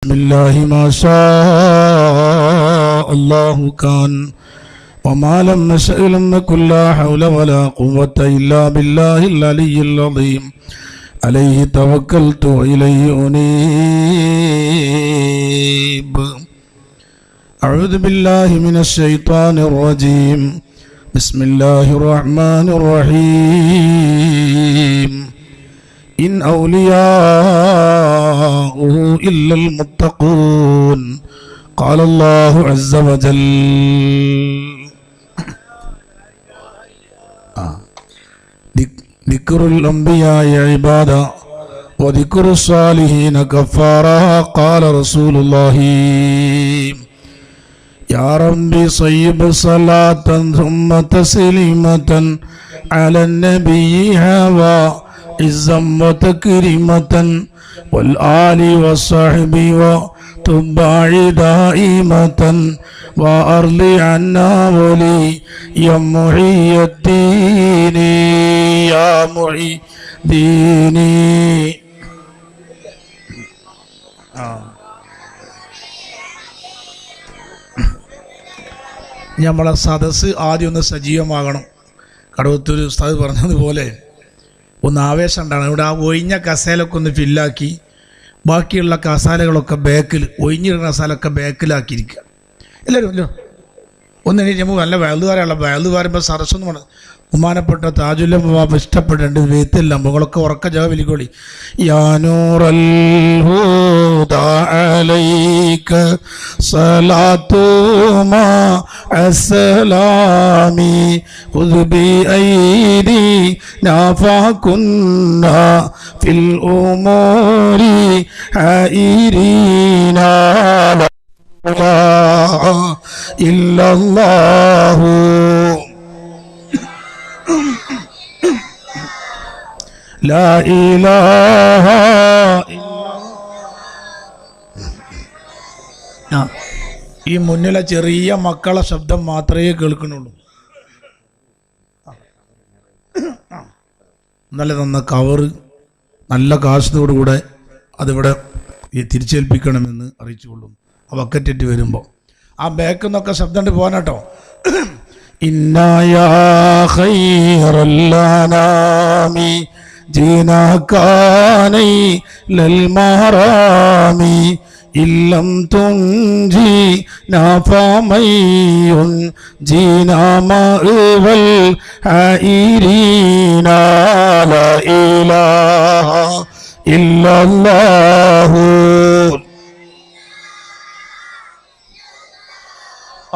بسم الله ما شاء الله كان وما لم نشأ لم نكن لا حول ولا قوة إلا بالله العلي العظيم عليه توكلت وإليه أنيب أعوذ بالله من الشيطان الرجيم بسم الله الرحمن الرحيم إن أولياؤه إلا المتقون قال الله عز وجل ذكر الأنبياء عبادا وذكر الصالحين كفارا قال رسول الله يا ربي صيب صلاة ثم تسليمة على النبي هوى عزا وتكريمة والآل والصحب وتبع دائمة وأرض عنا ولي يا محي الدين يا محي ديني നമ്മളെ സദസ്സ് ആദ്യം ഒന്ന് സജീവമാകണം. കടവത്തൂർ ഉസ്താദ് പറഞ്ഞതുപോലെ ഒന്ന് ആവേശം ഉണ്ടാകണം. ഇവിടെ ആ ഒഴിഞ്ഞ കസേലൊക്കെ ഒന്ന് ഫില്ലാക്കി ബാക്കിയുള്ള കസാലകളൊക്കെ ബാക്കിൽ ഒഴിഞ്ഞിരുന്ന കസാലൊക്കെ ബാക്കിലാക്കിയിരിക്കുക. എല്ലാവരും ഇല്ലോ ഒന്ന് എണീറ്റ് നമുക്ക് നല്ല വയലുകാരുള്ള വയലുകാരുമ്പോൾ സരസ്വന്ന് വേണം. ബഹുമാനപ്പെട്ട താജുല്ല ബാബ് ഇഷ്ടപ്പെട്ട രണ്ട് വേത്തില്ല മുകളൊക്കെ ഉറക്ക ജവാബിലിക്കോളി. യാനൂറൽ ഹുദാ അലൈക സലാത്തുമാ അസ്സലാമി ഖുദ് ബി ഐദി നാഫകുന്ന ഫിൽ ഉമൂരി ഹൈരീനാ ലാ ഇല്ലല്ലാഹു ലാ ഇലാഹ ഇല്ലല്ലാഹ്. ഈ മുന്നിലെ ചെറിയ മക്കളെ ശബ്ദം മാത്രമേ കേൾക്കുന്നുള്ളൂ. നല്ല തന്ന കവറ് നല്ല കാശത്തോടുകൂടെ അതിവിടെ തിരിച്ചേൽപ്പിക്കണമെന്ന് അറിയിച്ചുകൊള്ളും. ആ ബക്കറ്റിട്ട് വരുമ്പോൾ ആ ബാക്കിൽ നിന്നൊക്കെ ശബ്ദം ഉണ്ട് പോകാനട്ടോ. ഇന്നായാ ഖൈറൽ അനാമി ജീനാകാനൈ ലൽ മഹറാമി ഇല്ലം തുഞ്ചി നാഫമയ്യുൻ ജീനാമഅവൽ ഹൈരീനാ ലാ ഇലാഹ ഇല്ലല്ലാഹു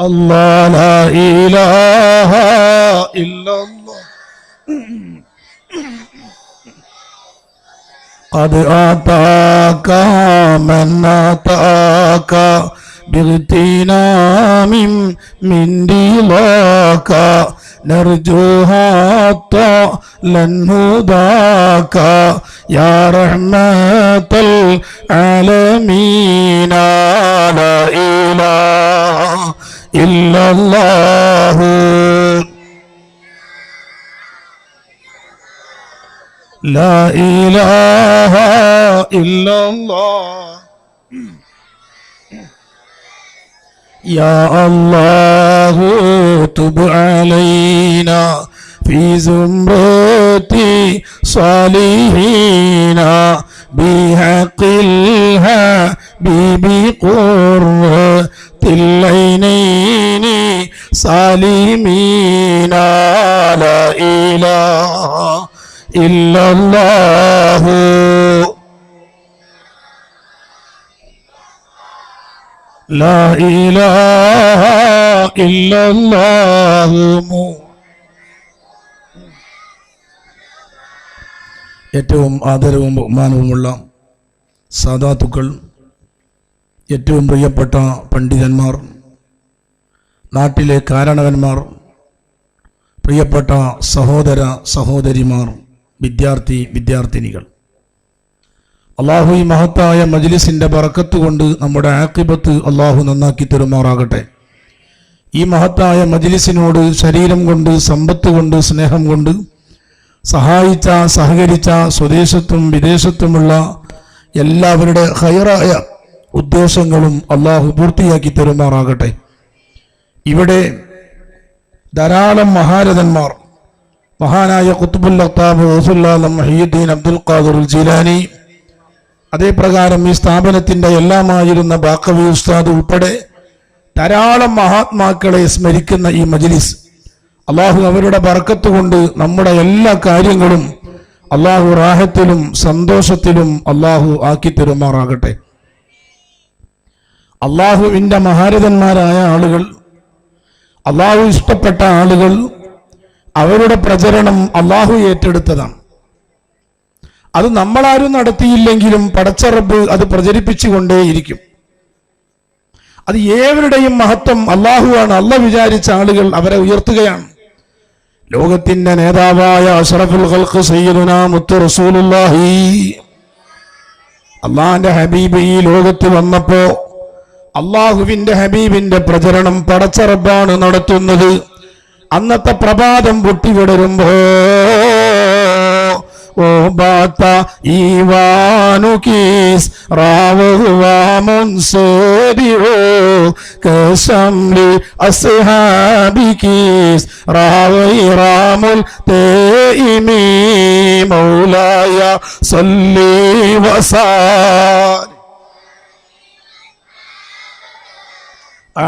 അല്ലാഹ് ലാ ഇലാഹ ഇല്ലല്ലാഹ് قد آتاك من آتاك باغتنام من رضاك نرجو حتى لن هداك يا رحمة العالمين لا إله إلا الله لا إله إلا الله يا الله تب علينا في زمرة صالحين بحق الحبيب قرة العينين سالمين لا إله إلا الله لا إله إلا الله. ഏറ്റവും ആദരവും ബഹുമാനവുമുള്ള സാദാത്തുക്കൾ, ഏറ്റവും പ്രിയപ്പെട്ട പണ്ഡിതന്മാർ, നാട്ടിലെ കാരണവന്മാർ, പ്രിയപ്പെട്ട സഹോദര സഹോദരിമാർ, വിദ്യാർത്ഥിനികൾ, അള്ളാഹു ഈ മഹത്തായ മജ്ലിസിന്റെ ബറക്കത്ത് കൊണ്ട് നമ്മുടെ ആഖിബത്ത് അള്ളാഹു നന്നാക്കി തരുമാറാകട്ടെ. ഈ മഹത്തായ മജ്ലിസിനോട് ശരീരം കൊണ്ട്, സമ്പത്ത് കൊണ്ട്, സ്നേഹം കൊണ്ട് സഹായിച്ച, സഹകരിച്ച സ്വദേശത്തും വിദേശത്തുമുള്ള എല്ലാവരുടെ ഖൈറായ ഉദ്ദേശങ്ങളും അള്ളാഹു പൂർത്തിയാക്കി തരുമാറാകട്ടെ. ഇവിടെ ധാരാളം മഹാരഥന്മാർ, മഹാനായ ഖുത്ബുൽ അഖ്താബ് ഗൗസുൽ മുഹയ്യിദ്ദീൻ അബ്ദുൽ ഖാദിർ ജീലാനി, അതേപ്രകാരം ഈ സ്ഥാപനത്തിൻ്റെ എല്ലാമായിരുന്ന ബാഖവി ഉസ്താദ് ഉൾപ്പെടെ ധാരാളം മഹാത്മാക്കളെ സ്മരിക്കുന്ന ഈ മജ്ലിസ് അള്ളാഹു അവരുടെ ബർക്കത്ത് കൊണ്ട് നമ്മുടെ എല്ലാ കാര്യങ്ങളും അള്ളാഹു റാഹത്തിലും സന്തോഷത്തിലും അള്ളാഹു ആക്കി തരുമാറാകട്ടെ. അള്ളാഹുവിൻ്റെ മഹാരഥന്മാരായ ആളുകൾ, അള്ളാഹു ഇഷ്ടപ്പെട്ട ആളുകൾ, അവരുടെ പ്രചരണം അള്ളാഹു ഏറ്റെടുത്തതാണ്. അത് നമ്മളാരും നടത്തിയില്ലെങ്കിലും പടച്ച റബ്ബ് അത് പ്രചരിപ്പിച്ചുകൊണ്ടേയിരിക്കും. അത് ഏവരുടെയും മഹത്വം അള്ളാഹുവാണ്. അള്ളാഹ് വിചാരിച്ച ആളുകൾ അവരെ ഉയർത്തുകയാണ്. ലോകത്തിന്റെ നേതാവായ അഷ്റഫുൽ ഖൽഖ് സയ്യിദുനാ മുത്ത് റസൂലുള്ളാഹി അള്ളാഹിന്റെ ഹബീബ് ഈ ലോകത്ത് വന്നപ്പോ അള്ളാഹുവിന്റെ ഹബീബിന്റെ പ്രചരണം പടച്ച റബ്ബാണ് നടത്തുന്നത്. അന്നത്തെ പ്രഭാതം പൊട്ടിവിടരുമ്പോ ओ बाता ईवानु किस रावहुआ मुंसरी हो कसमली अस्हाबी किस रावई रामुल तेइमी मौलाया सल्ली वसार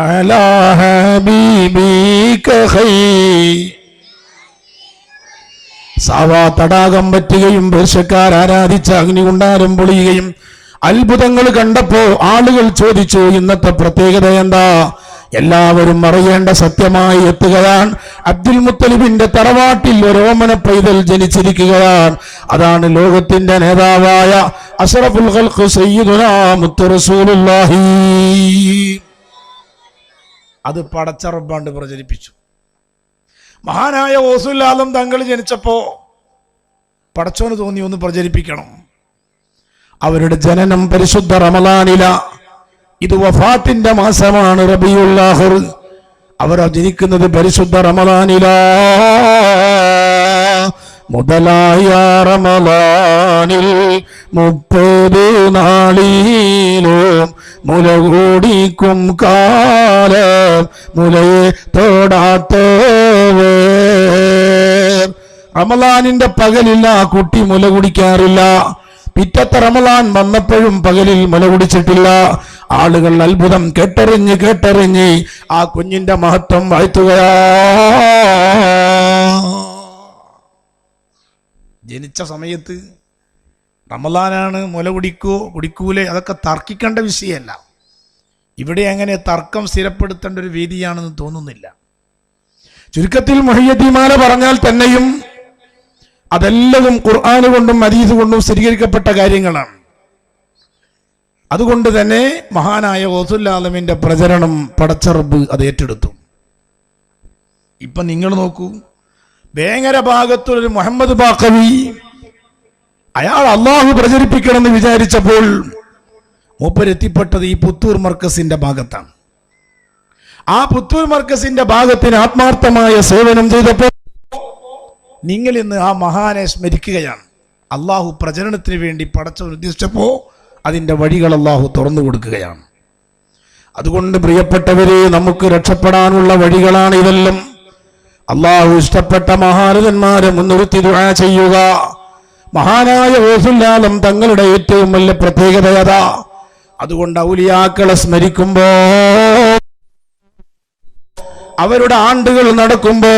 अला हबीबी कखई സാവാ തടാകം പറ്റുകയും പേർഷ്യക്കാർ ആരാധിച്ച അഗ്നികുണ്ടാരം പൊളിയുകയും അത്ഭുതങ്ങൾ കണ്ടപ്പോ ആളുകൾ ചോദിച്ചു, ഇന്നത്തെ പ്രത്യേകത എന്താ? എല്ലാവരും അറിയേണ്ട സത്യമായി എത്തുകയാണ്. അബ്ദുൽ മുത്തലിബിന്റെ തറവാട്ടിൽ ഒരു ഓമന പൈതൽ ജനിച്ചിരിക്കുകയാണ്. അതാണ് ലോകത്തിന്റെ നേതാവായ അഷ്റഫുൽ ഖൽഖ് സയ്യിദുനാ മുത്ത് റസൂലുള്ളാഹി. അത് പടച്ച റബ്ബാണ്ട് പ്രചരിപ്പിച്ചു. മഹാനായ ഗൗസുൽ ആലം തങ്ങൾ ജനിച്ചപ്പോ പടച്ചോന് തോന്നി ഒന്ന് പ്രചരിപ്പിക്കണം. അവരുടെ ജനനം പരിശുദ്ധ റമളാനില. ഇത് വഫാത്തിന്റെ മാസമാണ് റബീഉൽ ആഖിർ. അവർ ജനിക്കുന്നത് പരിശുദ്ധ റമളാനില. മുതലായ റമളാനിൽ 30 നാളിലും മുലകൂടിക്കും കാലം മുലയെ തോടാത്തവേ. റമളാനിന്റെ പകലില്ല കുട്ടി മുല കുടിക്കാറില്ല. പിറ്റത്തെ റമളാൻ വന്നപ്പോഴും പകലിൽ മുല കുടിച്ചിട്ടില്ല. ആളുകൾ അത്ഭുതം കേട്ടറിഞ്ഞ് ആ കുഞ്ഞിന്റെ മഹത്വം വാഴ്ത്തുകയാ. ജനിച്ച സമയത്ത് റമളാനാണ്, മുല കുടിക്കൂലേ, അതൊക്കെ തർക്കിക്കേണ്ട വിഷയമല്ല. ഇവിടെ അങ്ങനെ തർക്കം സ്ഥിരപ്പെടുത്തേണ്ട ഒരു വേദിയാണെന്ന് തോന്നുന്നില്ല. ചുരുക്കത്തിൽ മുഹയ്യദ്ദീമാല പറഞ്ഞാൽ തന്നെയും അതെല്ലതും ഖുർആൻ കൊണ്ടും ഹദീസ് കൊണ്ടും സ്ഥിരീകരിക്കപ്പെട്ട കാര്യങ്ങളാണ്. അതുകൊണ്ട് തന്നെ മഹാനായ ഗൗസുൽ ആലമിന്റെ പ്രചരണം പടച്ച റബ്ബ് അത് ഏറ്റെടുത്തു. ഇപ്പൊ നിങ്ങൾ നോക്കൂ, വേങ്ങര ഭാഗത്തൊരു മുഹമ്മദ് ബാഖവി, അയാൾ അള്ളാഹു പ്രചരിപ്പിക്കണമെന്ന് വിചാരിച്ചപ്പോൾ മൂപ്പരെത്തിപ്പെട്ടത് ഈ പുത്തൂർ മർക്കസിന്റെ ഭാഗത്താണ്. ആ പുത്തൂർ മർക്കസിന്റെ ഭാഗത്തിന് ആത്മാർത്ഥമായ സേവനം ചെയ്തപ്പോൾ നിങ്ങൾ ഇന്ന് ആ മഹാനെ സ്മരിക്കുകയാണ്. അള്ളാഹു പ്രചരണത്തിന് വേണ്ടി പടച്ചവൻ ഉദ്ദേശിച്ചപ്പോ അതിന്റെ വഴികൾ അള്ളാഹു തുറന്നു കൊടുക്കുകയാണ്. അതുകൊണ്ട് പ്രിയപ്പെട്ടവരെ, നമുക്ക് രക്ഷപ്പെടാനുള്ള വഴികളാണ് ഇതെല്ലാം. അള്ളാഹു ഇഷ്ടപ്പെട്ട മഹാരഥന്മാരെ മുൻനിർത്തി ദുആ ചെയ്യുക. മഹാനായ ഗൗസുൽ ആലം തങ്ങളുടെ ഏറ്റവും വലിയ പ്രത്യേകത അതാ. അതുകൊണ്ട് ഔലിയാക്കളെ സ്മരിക്കുമ്പോ, അവരുടെ ആണ്ടുകൾ നടക്കുമ്പോ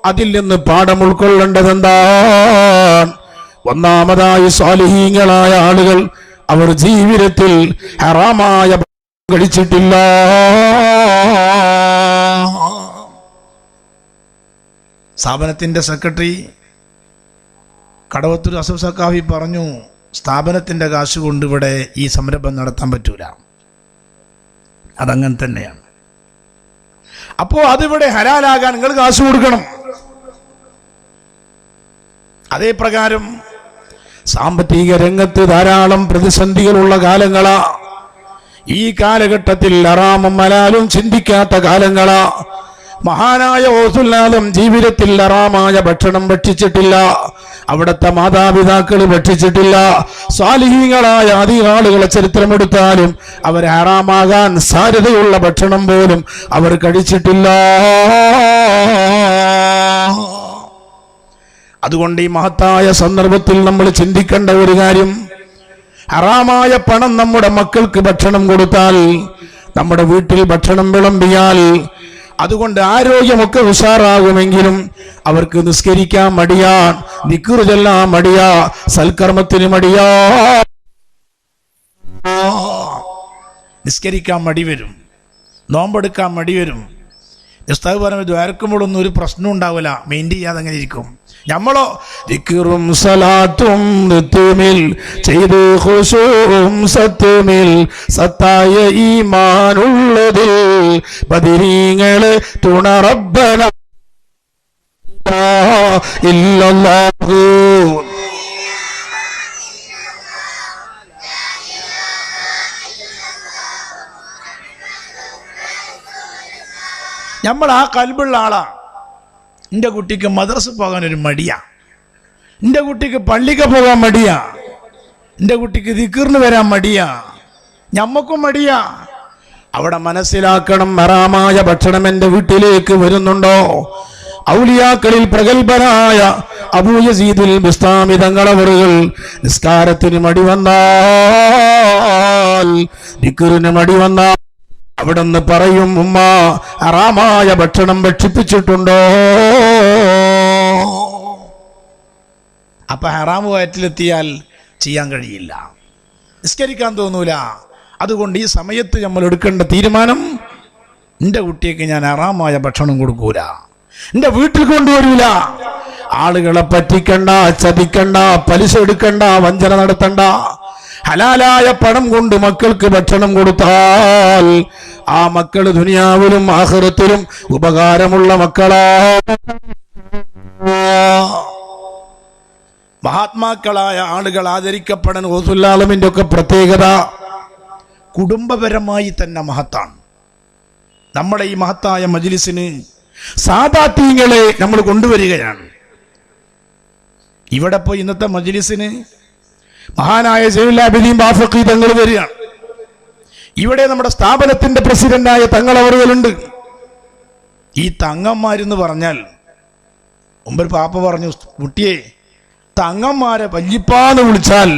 അതിൽ നിന്ന് പാഠം ഉൾക്കൊള്ളേണ്ടതെന്താണ്? ഒന്നാമതായി സ്വാലിഹീങ്ങളായ ആളുകൾ അവർ ജീവിതത്തിൽ ഹറാമായ കഴിച്ചിട്ടില്ല. സ്ഥാപനത്തിന്റെ സെക്രട്ടറി കടവത്തൂർ അസഫ് സഖാഫി പറഞ്ഞു, സ്ഥാപനത്തിന്റെ കാശ് കൊണ്ട് ഇവിടെ ഈ സംരംഭം നടത്താൻ പറ്റൂല. അതങ്ങനെ തന്നെയാണ്. അപ്പോ അതിവിടെ ഹലാലാകാൻ നിങ്ങൾ കാശ് കൊടുക്കണം. അതേ പ്രകാരം സാമ്പത്തിക രംഗത്ത് ധാരാളം പ്രതിസന്ധികളുള്ള കാലങ്ങളാ. ഈ കാലഘട്ടത്തിൽ ഹറാമും ഹലാലും ചിന്തിക്കാത്ത കാലങ്ങളാ. മഹാനായ ഗൗസുൽ ജീവിതത്തിൽ ഹറാമായ ഭക്ഷണം ഭക്ഷിച്ചിട്ടില്ല. അവിടുത്തെ മാതാപിതാക്കൾ ഭക്ഷിച്ചിട്ടില്ല. സ്വാലിഹീങ്ങളായ അധികം ആളുകളെ ചരിത്രമെടുത്താലും അവർ ഹറാമാകാൻ സാധ്യതയുള്ള ഭക്ഷണം പോലും അവർ കഴിച്ചിട്ടില്ല. അതുകൊണ്ട് ഈ മഹത്തായ സന്ദർഭത്തിൽ നമ്മൾ ചിന്തിക്കേണ്ട ഒരു കാര്യം, ഹറാമായ പണം നമ്മുടെ മക്കൾക്ക് ഭക്ഷണം കൊടുത്താൽ, നമ്മുടെ വീട്ടിൽ ഭക്ഷണം വിളമ്പിയാൽ അതുകൊണ്ട് ആരോഗ്യമൊക്കെ ഉഷാറാകുമെങ്കിലും അവർക്ക് നിസ്കരിക്കാൻ മടിയാ, ദിക്ർ ചൊല്ലാൻ മടിയാ, സൽക്കർമ്മത്തിന് മടിയാ, നിസ്കരിക്കാൻ മടി വരും, നോമ്പെടുക്കാൻ മടി വരും. ഉസ്താദ് പറഞ്ഞ ദ്വാരക്കുമ്പോഴൊന്നും ഒരു പ്രശ്നം ഉണ്ടാവില്ല, മെയിൻറ്റെയിൻ ചെയ്യാതെ അങ്ങനെ ഇരിക്കും. നമ്മളോ ദിക്റും സലാത്തും നിത്യമിൽ ചെയ്ത് ഖുശൂഉം സത്യമിൽ സത്തായ ഈമാനുള്ളതിൽ ബദരീങ്ങളെ തുണ റബ്ബന ഇല്ലല്ലാഹു. നമ്മൾ ആ കൽബുള്ള ആളാ. എൻ്റെ കുട്ടിക്ക് മദ്രസ പോകാൻ ഒരു മടിയാ, എൻ്റെ കുട്ടിക്ക് പള്ളിക്ക് പോകാൻ മടിയാ, എൻ്റെ കുട്ടിക്ക് ദിക്റിന് വരാൻ മടിയാ, ഞമ്മക്കും മടിയാ. അവിടെ മനസ്സിലാക്കണം, ഹറാമായ ഭക്ഷണം എൻ്റെ വീട്ടിലേക്ക് വരുന്നുണ്ടോ? ഔലിയാക്കളിൽ പ്രഗത്ഭനായ അബൂ യസീദുൽ ബിസ്താമി തങ്ങളവറുകൾ നിസ്കാരത്തിന് മടി വന്നാൽ, ദിക്റിന് മടി വന്നാൽ അവിടുന്ന് പറയും, ഉമ്മ ഹറാമായ ഭക്ഷണം ഭക്ഷിപ്പിച്ചിട്ടുണ്ടോ? അപ്പൊ ഹറാമ് വയറ്റിലെത്തിയാൽ ചെയ്യാൻ കഴിയില്ല, നിസ്കരിക്കാൻ തോന്നൂല. അതുകൊണ്ട് ഈ സമയത്ത് നമ്മൾ എടുക്കേണ്ട തീരുമാനം, എൻ്റെ കുട്ടിക്ക് ഞാൻ ഹറാമായ ഭക്ഷണം കൊടുക്കൂല, എൻ്റെ വീട്ടിൽ കൊണ്ടുവരൂല. ആളുകളെ പറ്റിക്കണ്ട, ചതിക്കണ്ട, പലിശ എടുക്കണ്ട, വഞ്ചന നടത്തണ്ട. ഹലാലായ പണം കൊണ്ട് മക്കൾക്ക് ഭക്ഷണം കൊടുത്താൽ ആ മക്കൾ ദുനിയാവിലും ആഖിറത്തിലും ഉപകാരമുള്ള മക്കളാ. മഹാത്മാക്കളായ ആളുകൾ ആദരിക്കപ്പെടാൻ ഗൗസുൽ ഒക്കെ പ്രത്യേകത കുടുംബപരമായി തന്നെ മഹത്താണ്. നമ്മുടെ ഈ മഹത്തായ മജ്ലിസിന് സാദാത്തീങ്ങളെ നമ്മൾ കൊണ്ടുവരികയാണ്. ഇവിടെ പോയി ഇന്നത്തെ മജ്ലിസിന് മഹാനായ സൈനുൽ ആബിദീൻ ബാഫഖി തങ്ങൾ വരികയാണ്. ഇവിടെ നമ്മുടെ സ്ഥാപനത്തിന്റെ പ്രസിഡന്റായ തങ്ങളവറുകളുണ്ട്. ഈ തങ്ങന്മാരെന്ന് പറഞ്ഞാൽ മുമ്പ് പാപ്പ പറഞ്ഞു, കുട്ടിയെ തങ്ങന്മാരെ വല്യപ്പാന്ന് വിളിച്ചാൽ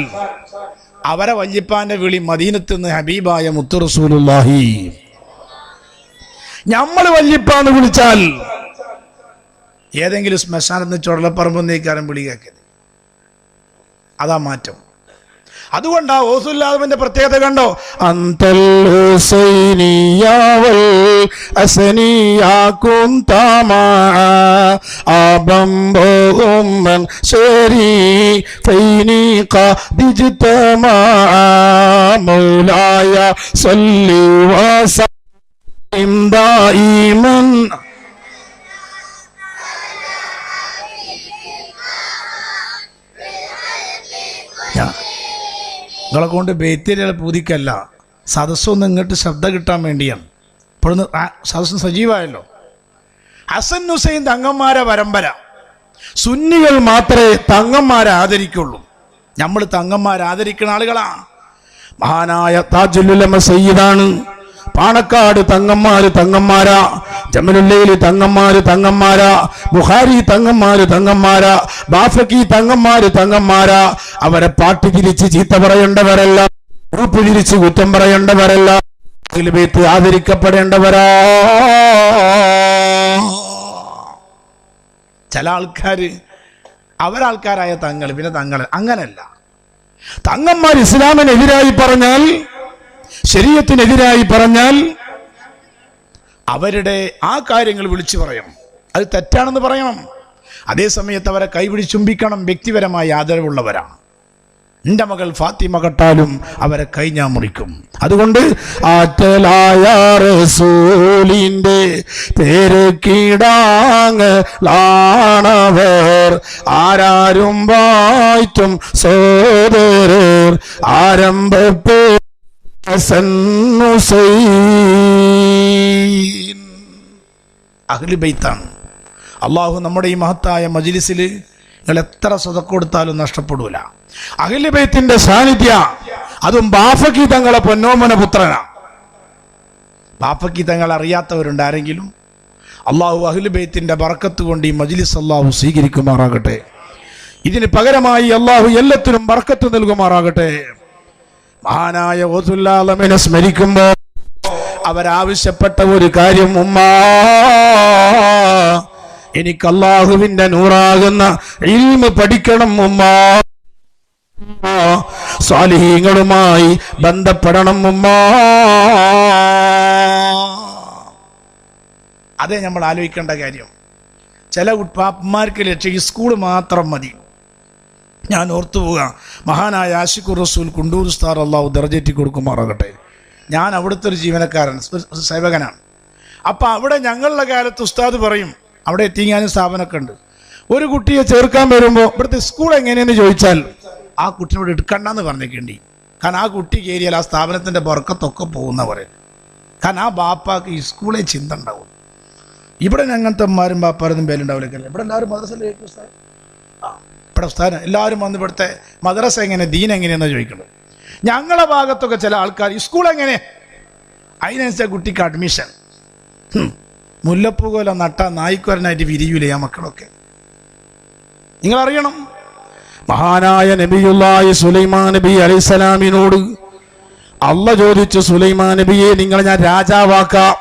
അവരെ വല്യപ്പാന്റെ വിളി മദീനത്ത് നിന്ന് ഹബീബായ മുത്തു റസൂലുള്ളാഹി. നമ്മൾ വല്യപ്പാന്ന് വിളിച്ചാൽ ഏതെങ്കിലും ശ്മശാനത്ത് ചുടലപ്പറമ്പെന്നേക്കാരം വിളി കേൾക്കരുത്. അതാ മാറ്റം. അതുകൊണ്ടാ ഗൗസുൽ പ്രത്യേകത കണ്ടോ, അന്തൽ ഹുസൈനിയാവൽ അസനിയാകും തമാ ആബംബോമൻ ശരീഫൈനി ഖദിജ്തമാ മൗലായ സല്ലി വസല്ലിം ദായിമൻ. നിങ്ങളെ കൊണ്ട് ബേത്തിരികളെ പൂതിക്കല്ല, സദസ്സൊന്ന് ഇങ്ങോട്ട് ശബ്ദം കിട്ടാൻ വേണ്ടിയാണ്. ഇപ്പോഴൊന്ന് സദസ്സ് സജീവമായല്ലോ. ഹസൻ ഹുസൈൻ തങ്ങന്മാരെ പരമ്പര, സുന്നികൾ മാത്രമേ തങ്ങന്മാരെ ആദരിക്കുള്ളൂ. നമ്മൾ തങ്ങന്മാരെ ആദരിക്കുന്ന ആളുകളാ. മഹാനായ താജുൽ ഉലമ സയ്യിദാണ്. പാണക്കാട് തങ്ങന്മാരാ, ജമലുല്ലൈലി തങ്ങന്മാരാ, ബുഖാരി തങ്ങന്മാരാ, ബാഫക്കി തങ്ങന്മാരാ. അവരെ പാട്ടി തിരിച്ച് ചീത്ത പറയേണ്ടവരല്ല, ഉറുപ്പ് തിരിച്ച് കുറ്റം പറയേണ്ടവരല്ല, ബേത്ത് ആദരിക്കപ്പെടേണ്ടവരാ. ചില ആൾക്കാര് അവരാൾക്കാരായ തങ്ങൾ, പിന്നെ തങ്ങൾ അങ്ങനല്ല. തങ്ങന്മാർ ഇസ്ലാമിനെതിരായി പറഞ്ഞാൽ, ശരീഅത്തിനെതിരായി പറഞ്ഞാൽ അവരുടെ ആ കാര്യങ്ങൾ വിളിച്ചു പറയണം, അത് തെറ്റാണെന്ന് പറയണം. അതേസമയത്ത് അവരെ കൈപിടിച്ചുംബിക്കണം. വ്യക്തിപരമായ ആദരവുള്ളവരാണ്. എൻ്റെ മകൾ ഫാത്തിമ കട്ടാലും അവരെ കൈ ഞാൻ മുറിക്കും. അതുകൊണ്ട് ആറ്റലായ റസൂലിൻ്റെ പേര് കീടാങ്ങളാണവർ, ആരാരും വായ്റ്റും സോദരർ ആരംഭപ്പേ ഹസൻ ഹുസൈൻ. അഹ്ലു ബൈത്താണ്. അള്ളാഹു നമ്മുടെ ഈ മഹത്തായ മജ്ലിസിൽ നിങ്ങൾ എത്ര സ്വതക്ക കൊടുത്താലും നഷ്ടപ്പെടൂല. അഹ്ലു ബൈത്തിന്റെ സാന്നിധ്യ, അതും ബാഫക്കി തങ്ങളെ പൊന്നോമന പുത്രനാ. ബാഫക്കി തങ്ങൾ അറിയാത്തവരുണ്ട് ആരെങ്കിലും? അള്ളാഹു അഹ്ലു ബൈത്തിന്റെ ബർക്കത്ത് കൊണ്ട് ഈ മജ്ലിസ് അള്ളാഹു സ്വീകരിക്കുമാറാകട്ടെ. ഇതിന് പകരമായി അള്ളാഹു എല്ലാത്തിനും ബർക്കത്ത് നൽകുമാറാകട്ടെ. മഹാനായ ഗൗസുൽ സ്മരിക്കുമ്പോൾ അവരാവശ്യപ്പെട്ട ഒരു കാര്യം, ഉമ്മാ എനിക്ക് അള്ളാഹുവിന്റെ നൂറാകുന്ന ഇൽമ് പഠിക്കണം, ഉമ്മാ സ്വാലിഹീങ്ങളുമായി ബന്ധപ്പെടണം, ഉമ്മാ. അതേ നമ്മൾ ആലോചിക്കേണ്ട കാര്യം. ചില പാപ്പന്മാർക്ക് ലക്ഷ്യം ഈ സ്കൂൾ മാത്രം മതി. ഞാൻ ഓർത്തു പോവുക, മഹാനായ ആശിഖുർ റസൂൽ കുണ്ടൂർ ഉസ്താദ് അള്ളാഹു ദർജറ്റി കൊടുക്കുമാറാകട്ടെ. ഞാൻ അവിടുത്തെ ഒരു ജീവനക്കാരൻ, സേവകനാണ്. അപ്പം അവിടെ ഞങ്ങളുടെ കാലത്ത് ഉസ്താദ് പറയും, അവിടെ എത്തിങ്ങാനും സ്ഥാപനമൊക്കെ ഉണ്ട്. ഒരു കുട്ടിയെ ചേർക്കാൻ വരുമ്പോൾ ഇവിടുത്തെ സ്കൂൾ എങ്ങനെയെന്ന് ചോദിച്ചാൽ ആ കുട്ടിനോട് എടുക്കണ്ടെന്ന് പറഞ്ഞേക്കേണ്ടി. കാരണം ആ കുട്ടി കയറിയാൽ ആ സ്ഥാപനത്തിൻ്റെ ബർക്കത്തൊക്കെ പോകുന്നവരെ. കാരണം ആ ബാപ്പാക്ക് ഈ സ്കൂളെ ചിന്ത ഉണ്ടാവും. ഇവിടെ അങ്ങനത്തെ അമ്മമാരും ബാപ്പാരൊന്നും പേരുണ്ടാവില്ല. ഇവിടെ എല്ലാവരും മദ്രസയിലേക്ക് ഉസ്താദ്, ഇവിടെ ഉസ്താദ് എല്ലാവരും വന്ന് ഇവിടുത്തെ മദ്രസ എങ്ങനെ, ദീൻ എങ്ങനെയെന്നാണ് ചോദിക്കുന്നത്. ഞങ്ങളുടെ ഭാഗത്തൊക്കെ ചില ആൾക്കാർ ഈ സ്കൂൾ എങ്ങനെ, അതിനനുസരിച്ച കുട്ടിക്ക് അഡ്മിഷൻ. മുല്ലപ്പൂ പോലെ നട്ട നായ്ക്കുരനായിട്ട് വിരിയൂലേ ആ മക്കളൊക്കെ. നിങ്ങളറിയണം, മഹാനായ നബിയുള്ളാഹി സുലൈമാൻ നബി അലൈഹിസ്സലാമിനോട് അള്ളാഹ് ചോദിച്ചു, സുലൈമാൻ നബിയെ നിങ്ങളെ ഞാൻ രാജാവാക്കാം,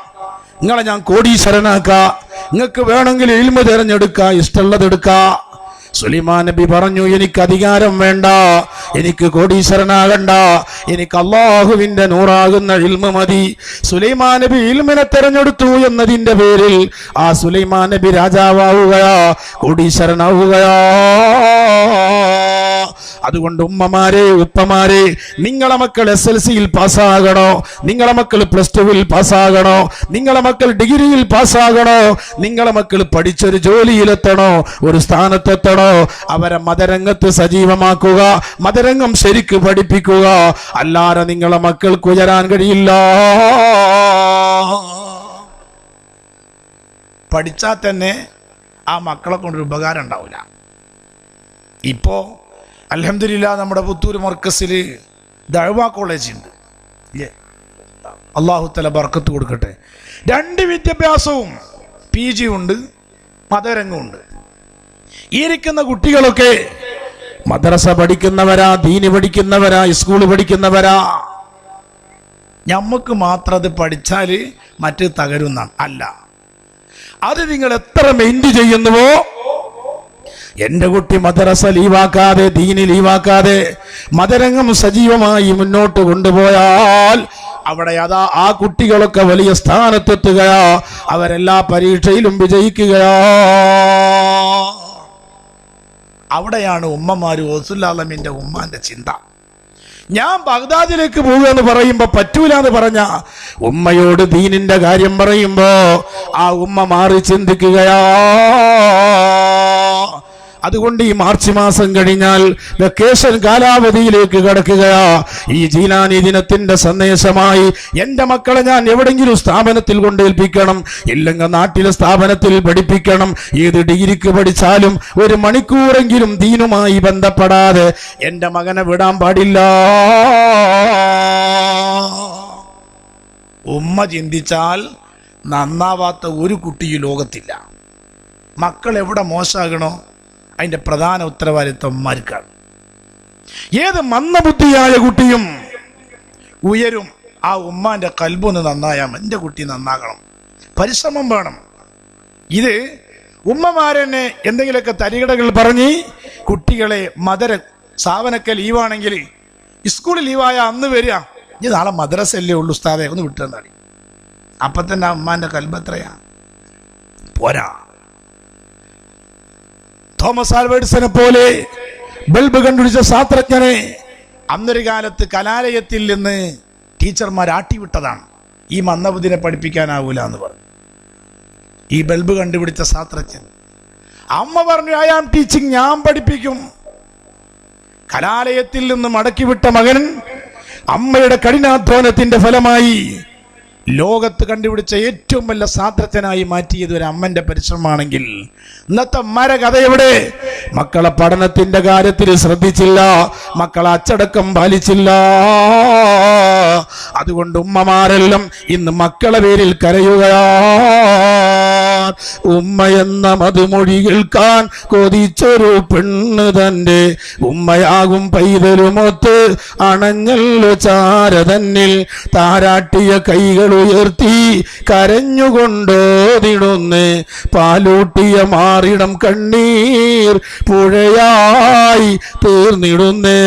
നിങ്ങളെ ഞാൻ കോടീശ്വരനാക്കാം, നിങ്ങൾക്ക് വേണമെങ്കിൽ ഇൽമ് തിരഞ്ഞെടുക്കുക, ഇഷ്ടമുള്ളതെടുക്കുക. സുലൈമാൻ നബി പറഞ്ഞു, എനിക്ക് അധികാരം വേണ്ട, എനിക്ക് കോടീശ്വരനാകണ്ട, എനിക്ക് അള്ളാഹുവിന്റെ നൂറാകുന്ന ഇൽമ മതി. സുലൈമാൻ നബി ഇൽമിനെ തെരഞ്ഞെടുത്തു എന്നതിന്റെ പേരിൽ ആ സുലൈമാൻ നബി രാജാവാവുകയാ, കോടീശ്വരനാവുകയാ. അതുകൊണ്ട് ഉമ്മമാരെ, ഉപ്പമാരെ, നിങ്ങളെ മക്കൾ SLCയിൽ പാസ്സാകണോ, നിങ്ങളെ മക്കൾ +2 പാസ്സാകണോ, നിങ്ങളെ മക്കൾ ഡിഗ്രിയിൽ പാസ്സാകണോ, നിങ്ങളെ മക്കൾ പഠിച്ചൊരു ജോലിയിലെത്തണോ, ഒരു സ്ഥാനത്തെത്തണോ, അവരെ മതരംഗത്ത് സജീവമാക്കുക, മതരംഗം ശരിക്ക് പഠിപ്പിക്കുക. അല്ലാതെ നിങ്ങളെ മക്കൾക്ക് ഉയരാൻ കഴിയില്ല. പഠിച്ചാൽ തന്നെ ആ മക്കളെ കൊണ്ടൊരു ഉപകാരം ഉണ്ടാവില്ല. ഇപ്പോ അൽഹംദുലില്ലാഹ് നമ്മുടെ പുത്തൂർ മർക്കസിൽ ദഅ്വാ കോളേജ് ഉണ്ട്. അല്ലാഹു തആല ബർക്കത്ത് കൊടുക്കട്ടെ. 2 വിദ്യാഭ്യാസവും PG ഉണ്ട്, മതരംഗമുണ്ട്. ഈ ഇരിക്കുന്ന കുട്ടികളൊക്കെ മദ്രസ പഠിക്കുന്നവരാ, ദീന് പഠിക്കുന്നവരാ, സ്കൂൾ പഠിക്കുന്നവരാ. ഞമ്മക്ക് മാത്രം അത് പഠിച്ചാൽ മറ്റ് തകരുന്നാണ്. അല്ല, അത് നിങ്ങൾ എത്ര മെയിൻറ്റ് ചെയ്യുന്നുവോ, എന്റെ കുട്ടി മദ്രസ ലീവാക്കാതെ, ദീന് ലീവാക്കാതെ മതരംഗം സജീവമായി മുന്നോട്ട് കൊണ്ടുപോയാൽ അവിടെ അതാ ആ കുട്ടികളൊക്കെ വലിയ സ്ഥാനത്തെത്തുകയാ, അവരെല്ലാ പരീക്ഷയിലും വിജയിക്കുകയാ. അവിടെയാണ് ഉമ്മമാര് ഗൗസുൽ ഉമ്മാന്റെ ചിന്ത. ഞാൻ ബഗ്ദാദിലേക്ക് പോവുകയെന്ന് പറയുമ്പോ പറ്റൂല എന്ന് പറഞ്ഞ ഉമ്മയോട് ദീനിന്റെ കാര്യം പറയുമ്പോ ആ ഉമ്മ മാറി ചിന്തിക്കുകയാ. അതുകൊണ്ട് ഈ മാർച്ച് മാസം കഴിഞ്ഞാൽ വെക്കേഷൻ കാലാവധിയിലേക്ക് കടക്കുകയാ. ഈ ജീലാനി ദിനത്തിന്റെ സന്ദേശമായി എന്റെ മക്കളെ ഞാൻ എവിടെങ്കിലും സ്ഥാപനത്തിൽ കൊണ്ടേൽപ്പിക്കണം, ഇല്ലെങ്കിൽ നാട്ടിലെ സ്ഥാപനത്തിൽ പഠിപ്പിക്കണം. ഏത് ഡിഗ്രിക്ക് പഠിച്ചാലും 1 മണിക്കൂറെങ്കിലും ദീനുമായി ബന്ധപ്പെടാതെ എന്റെ മകനെ വിടാൻ പാടില്ല. ഉമ്മ ചിന്തിച്ചാൽ നന്നാവാത്ത ഒരു കുട്ടി ഈ ലോകത്തില്ല. മക്കൾ എവിടെ മോശമാകണോ അതിന്റെ പ്രധാന ഉത്തരവാദിത്വം ഉമ്മമാർക്കാണ്. ഏത് മന്ദബുദ്ധിയായ കുട്ടിയും ഉയരും. ആ ഉമ്മാന്റെ കൽബൊന്ന് നന്നായാൽ എന്റെ കുട്ടി നന്നാകണം, പരിശ്രമം വേണം. ഇത് ഉമ്മമാരെന്നെ എന്തെങ്കിലുമൊക്കെ തരികടകൾ പറഞ്ഞ് കുട്ടികളെ സ്ഥാപനമൊക്കെ ലീവാണെങ്കിൽ സ്കൂളിൽ ലീവായ അന്ന് വരിക, ഇനി നാളെ മദ്രസയല്ലേ ഉള്ളൂ ഉസ്താദേ ഒന്ന് വിട്ടെന്നാണ്. അപ്പം തന്നെ ആ ഉമ്മാന്റെ കൽബ് എത്രയാ, പോരാ. തോമസ് ആൽവേർട്സിനെ പോലെ ബൾബ് കണ്ടുപിടിച്ച ശാസ്ത്രജ്ഞനെ അന്നൊരു കാലത്ത് കലാലയത്തിൽ നിന്ന് ടീച്ചർമാർ ആട്ടിവിട്ടതാണ്. ഈ മന്ദബുദ്ധിനെ പഠിപ്പിക്കാനാവൂല എന്ന് പറഞ്ഞു. ഈ ബൾബ് കണ്ടുപിടിച്ച ശാസ്ത്രജ്ഞൻ അമ്മ പറഞ്ഞു, ഐ ആം ടീച്ചിങ്, ഞാൻ പഠിപ്പിക്കും. കലാലയത്തിൽ നിന്ന് മടക്കിവിട്ട മകൻ അമ്മയുടെ കഠിനാധ്വാനത്തിന്റെ ഫലമായി ലോകത്ത് കണ്ടുപിടിച്ച ഏറ്റവും വലിയ സാധനത്തിനായി മാറ്റിയത് ഒരു അമ്മന്റെ പരിശ്രമമാണെങ്കിൽ ഇന്നത്തെ അമ്മയുടെ കഥ എവിടെ? മക്കളെ പഠനത്തിന്റെ കാര്യത്തിൽ ശ്രദ്ധിച്ചില്ല, മക്കളെ അച്ചടക്കം പാലിച്ചില്ല. അതുകൊണ്ട് ഉമ്മമാരെല്ലാം ഇന്ന് മക്കളെ പേരിൽ കരയുകയാ. ഉമ്മ എന്ന മധുമൊഴി കേൾക്കാൻ കൊതിച്ചൊരു പെണ്ണ് തന്റെ ഉമ്മയാകും പൈതലുമൊത്ത് അണഞ്ഞല്ലോ ചാര തന്നിൽ താരാട്ടിയ കൈകൾ ഉയർത്തി കരഞ്ഞുകൊണ്ടോതിടുന്നേ പാലൂട്ടിയ മാറിടം കണ്ണീർ പുഴയായി തീർന്നിടുന്നേ.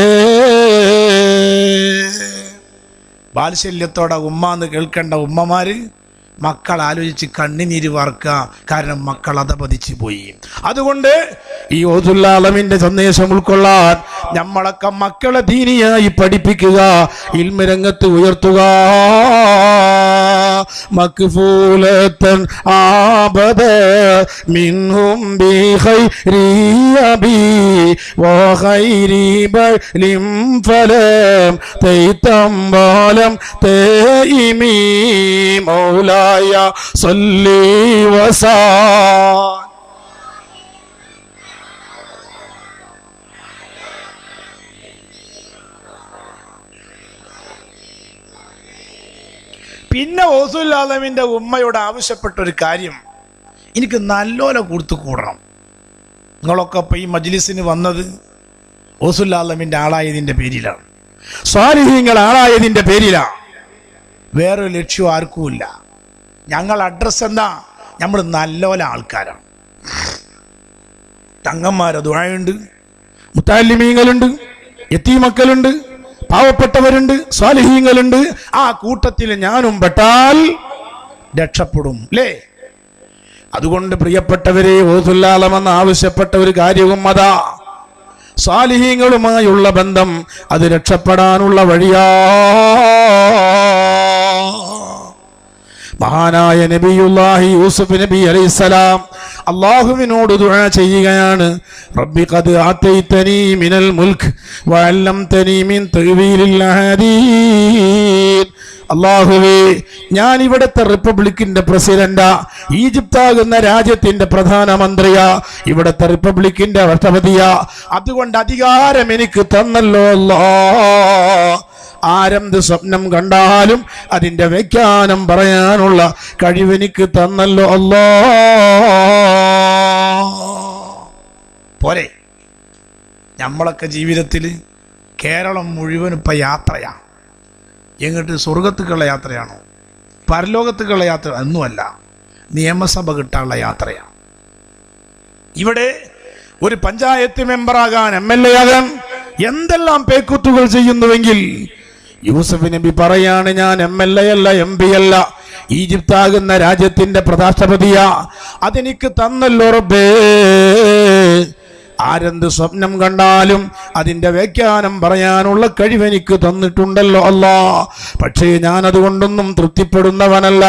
ബാൽശല്യത്തോടെ ഉമ്മാന്ന് കേൾക്കേണ്ട ഉമ്മമാര് മക്കൾ ആലോചിച്ച് കണ്ണിനീര് വാർക്കുക. കാരണം മക്കൾ അധപതിച്ചു പോയി. അതുകൊണ്ട് ഈ ഓതുൽ ആലമിന്റെ സന്ദേശം ഉൾക്കൊള്ളാൻ നമ്മളൊക്കെ മക്കളെ ദീനിയായി പഠിപ്പിക്കുക, ഇൽമ രംഗത്ത് ഉയർത്തുക. മക്ഫൂലത്തൻ ആബദ മിൻഹും ബിഖൈരി അബി വഖൈരി ബലിം ഫലം തൈതംബലം തൈമി മൗലായ സല്ലി വസല്ലം. പിന്നെ ഓസുൽ ആലമിന്റെ ഉമ്മയോട് ആവശ്യപ്പെട്ട ഒരു കാര്യം, എനിക്ക് നല്ലോല കൊടുത്തു കൂടണം. നിങ്ങളൊക്കെ ഇപ്പൊ ഈ മജ്ലിസിന് വന്നത് ഓസുൽ ആലമിന്റെ ആളായതിന്റെ പേരിലാണ്, സ്വാലിഹീങ്ങൾ ആളായതിന്റെ പേരിലാണ്. വേറൊരു ലക്ഷ്യം ആർക്കുമില്ല. ഞങ്ങൾ അഡ്രസ് എന്താ? നമ്മൾ നല്ലോല ആൾക്കാരാണ്. തങ്ങന്മാരെ ദുആയുണ്ട്, മുത്തഅല്ലിമീങ്ങളുണ്ട്, യതീമക്കളുണ്ട്, പാവപ്പെട്ടവരുണ്ട്, സ്വാലിഹീങ്ങളുണ്ട്. ആ കൂട്ടത്തിൽ ഞാനും പെട്ടാൽ രക്ഷപ്പെടും അല്ലേ? അതുകൊണ്ട് പ്രിയപ്പെട്ടവരെ, ഓതുൽ ആലമെന്ന് ആവശ്യപ്പെട്ട ഒരു കാര്യവും അതാ, സ്വാലിഹീങ്ങളുമായുള്ള ബന്ധം അത് രക്ഷപ്പെടാനുള്ള വഴിയാ. മഹാനായ നബിയുല്ലാഹി യൂസുഫ് നബി അലൈഹിസ്സലാം അല്ലാഹുവിനോട് ദുആ ചെയ്യുകയാണ്. റബ്ബി ഖദ് ആതൈതനി മിനൽ മുൽക്ക് വഅല്ലംതനി മിൻ തഅ്വീലിൽ ഹദീസ്. അല്ലാഹുവേ, ഞാൻ ഇവിടുത്തെ റിപ്പബ്ലിക്കിന്റെ പ്രസിഡന്റാ, ഈജിപ്താകുന്ന രാജ്യത്തിന്റെ പ്രധാനമന്ത്രിയാ, ഇവിടുത്തെ റിപ്പബ്ലിക്കിന്റെ രാഷ്ട്രപതിയാ. അതുകൊണ്ട് അധികാരം എനിക്ക് തന്നല്ലോ അല്ലാഹ്. ആരെന്ത് സ്വപ്നം കണ്ടാലും അതിന്റെ വ്യാഖ്യാനം പറയാനുള്ള കഴിവെനിക്ക് തന്നല്ലോ അല്ലാഹ്. പോരെ, നമ്മളൊക്കെ ജീവിതത്തിൽ കേരളം മുഴുവൻ ഇപ്പൊ യാത്രയാ. എങ്ങോട്ട്? സ്വർഗത്തേക്കുള്ള യാത്രയാണോ? പരലോകത്തേക്കുള്ള യാത്ര? ഒന്നുമല്ല, നിയമസഭ കിട്ടാനുള്ള യാത്രയാണ്. ഇവിടെ ഒരു പഞ്ചായത്ത് മെമ്പറാകാൻ, MLA ആകാൻ എന്തെല്ലാം പേക്കുത്തുകൾ ചെയ്യുന്നുവെങ്കിൽ യൂസുഫ് നബി പറയാണ്, ഞാൻ MLA അല്ല, MP അല്ല, ഈജിപ്താകുന്ന രാജ്യത്തിന്റെ പ്രധാനമന്ത്രിയാ. അതെനിക്ക് തന്നല്ലോ റബ്ബേ. ആരെന്ത് സ്വപ്നം കണ്ടാലും അതിന്റെ വ്യാഖ്യാനം പറയാനുള്ള കഴിവെനിക്ക് തന്നിട്ടുണ്ടല്ലോ അല്ലാഹ്. പക്ഷേ ഞാൻ അതുകൊണ്ടൊന്നും തൃപ്തിപ്പെടുന്നവനല്ല.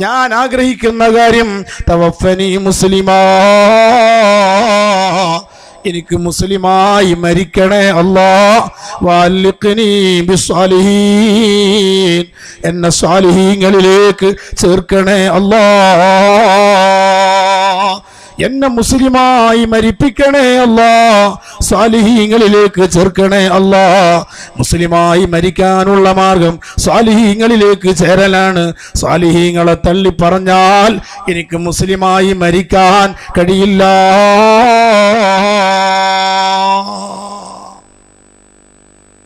ഞാൻ ആഗ്രഹിക്കുന്ന കാര്യം തവഫനി മുസ്ലിമാ, എനിക്ക് മുസ്ലിമായി മരിക്കണേ അല്ലാഹ്. വഅൽഖിനി ബിസ്സാലിഹീൻ, എന്നെ സ്വാലിഹീങ്ങളിലേക്ക് ചേർക്കണേ അല്ലാഹ്. എന്നെ മുസ്ലിമായി മരിപ്പിക്കണേ അല്ലാഹ്, സ്വാലിഹീങ്ങളിലേക്ക് ചേർക്കണേ അല്ലാഹ്. മുസ്ലിമായി മരിക്കാനുള്ള മാർഗം സ്വാലിഹീങ്ങളിലേക്ക് ചേരലാണ്. സ്വാലിഹീങ്ങളെ തള്ളി പറഞ്ഞാൽ എനിക്ക് മുസ്ലിമായി മരിക്കാൻ കഴിയില്ല.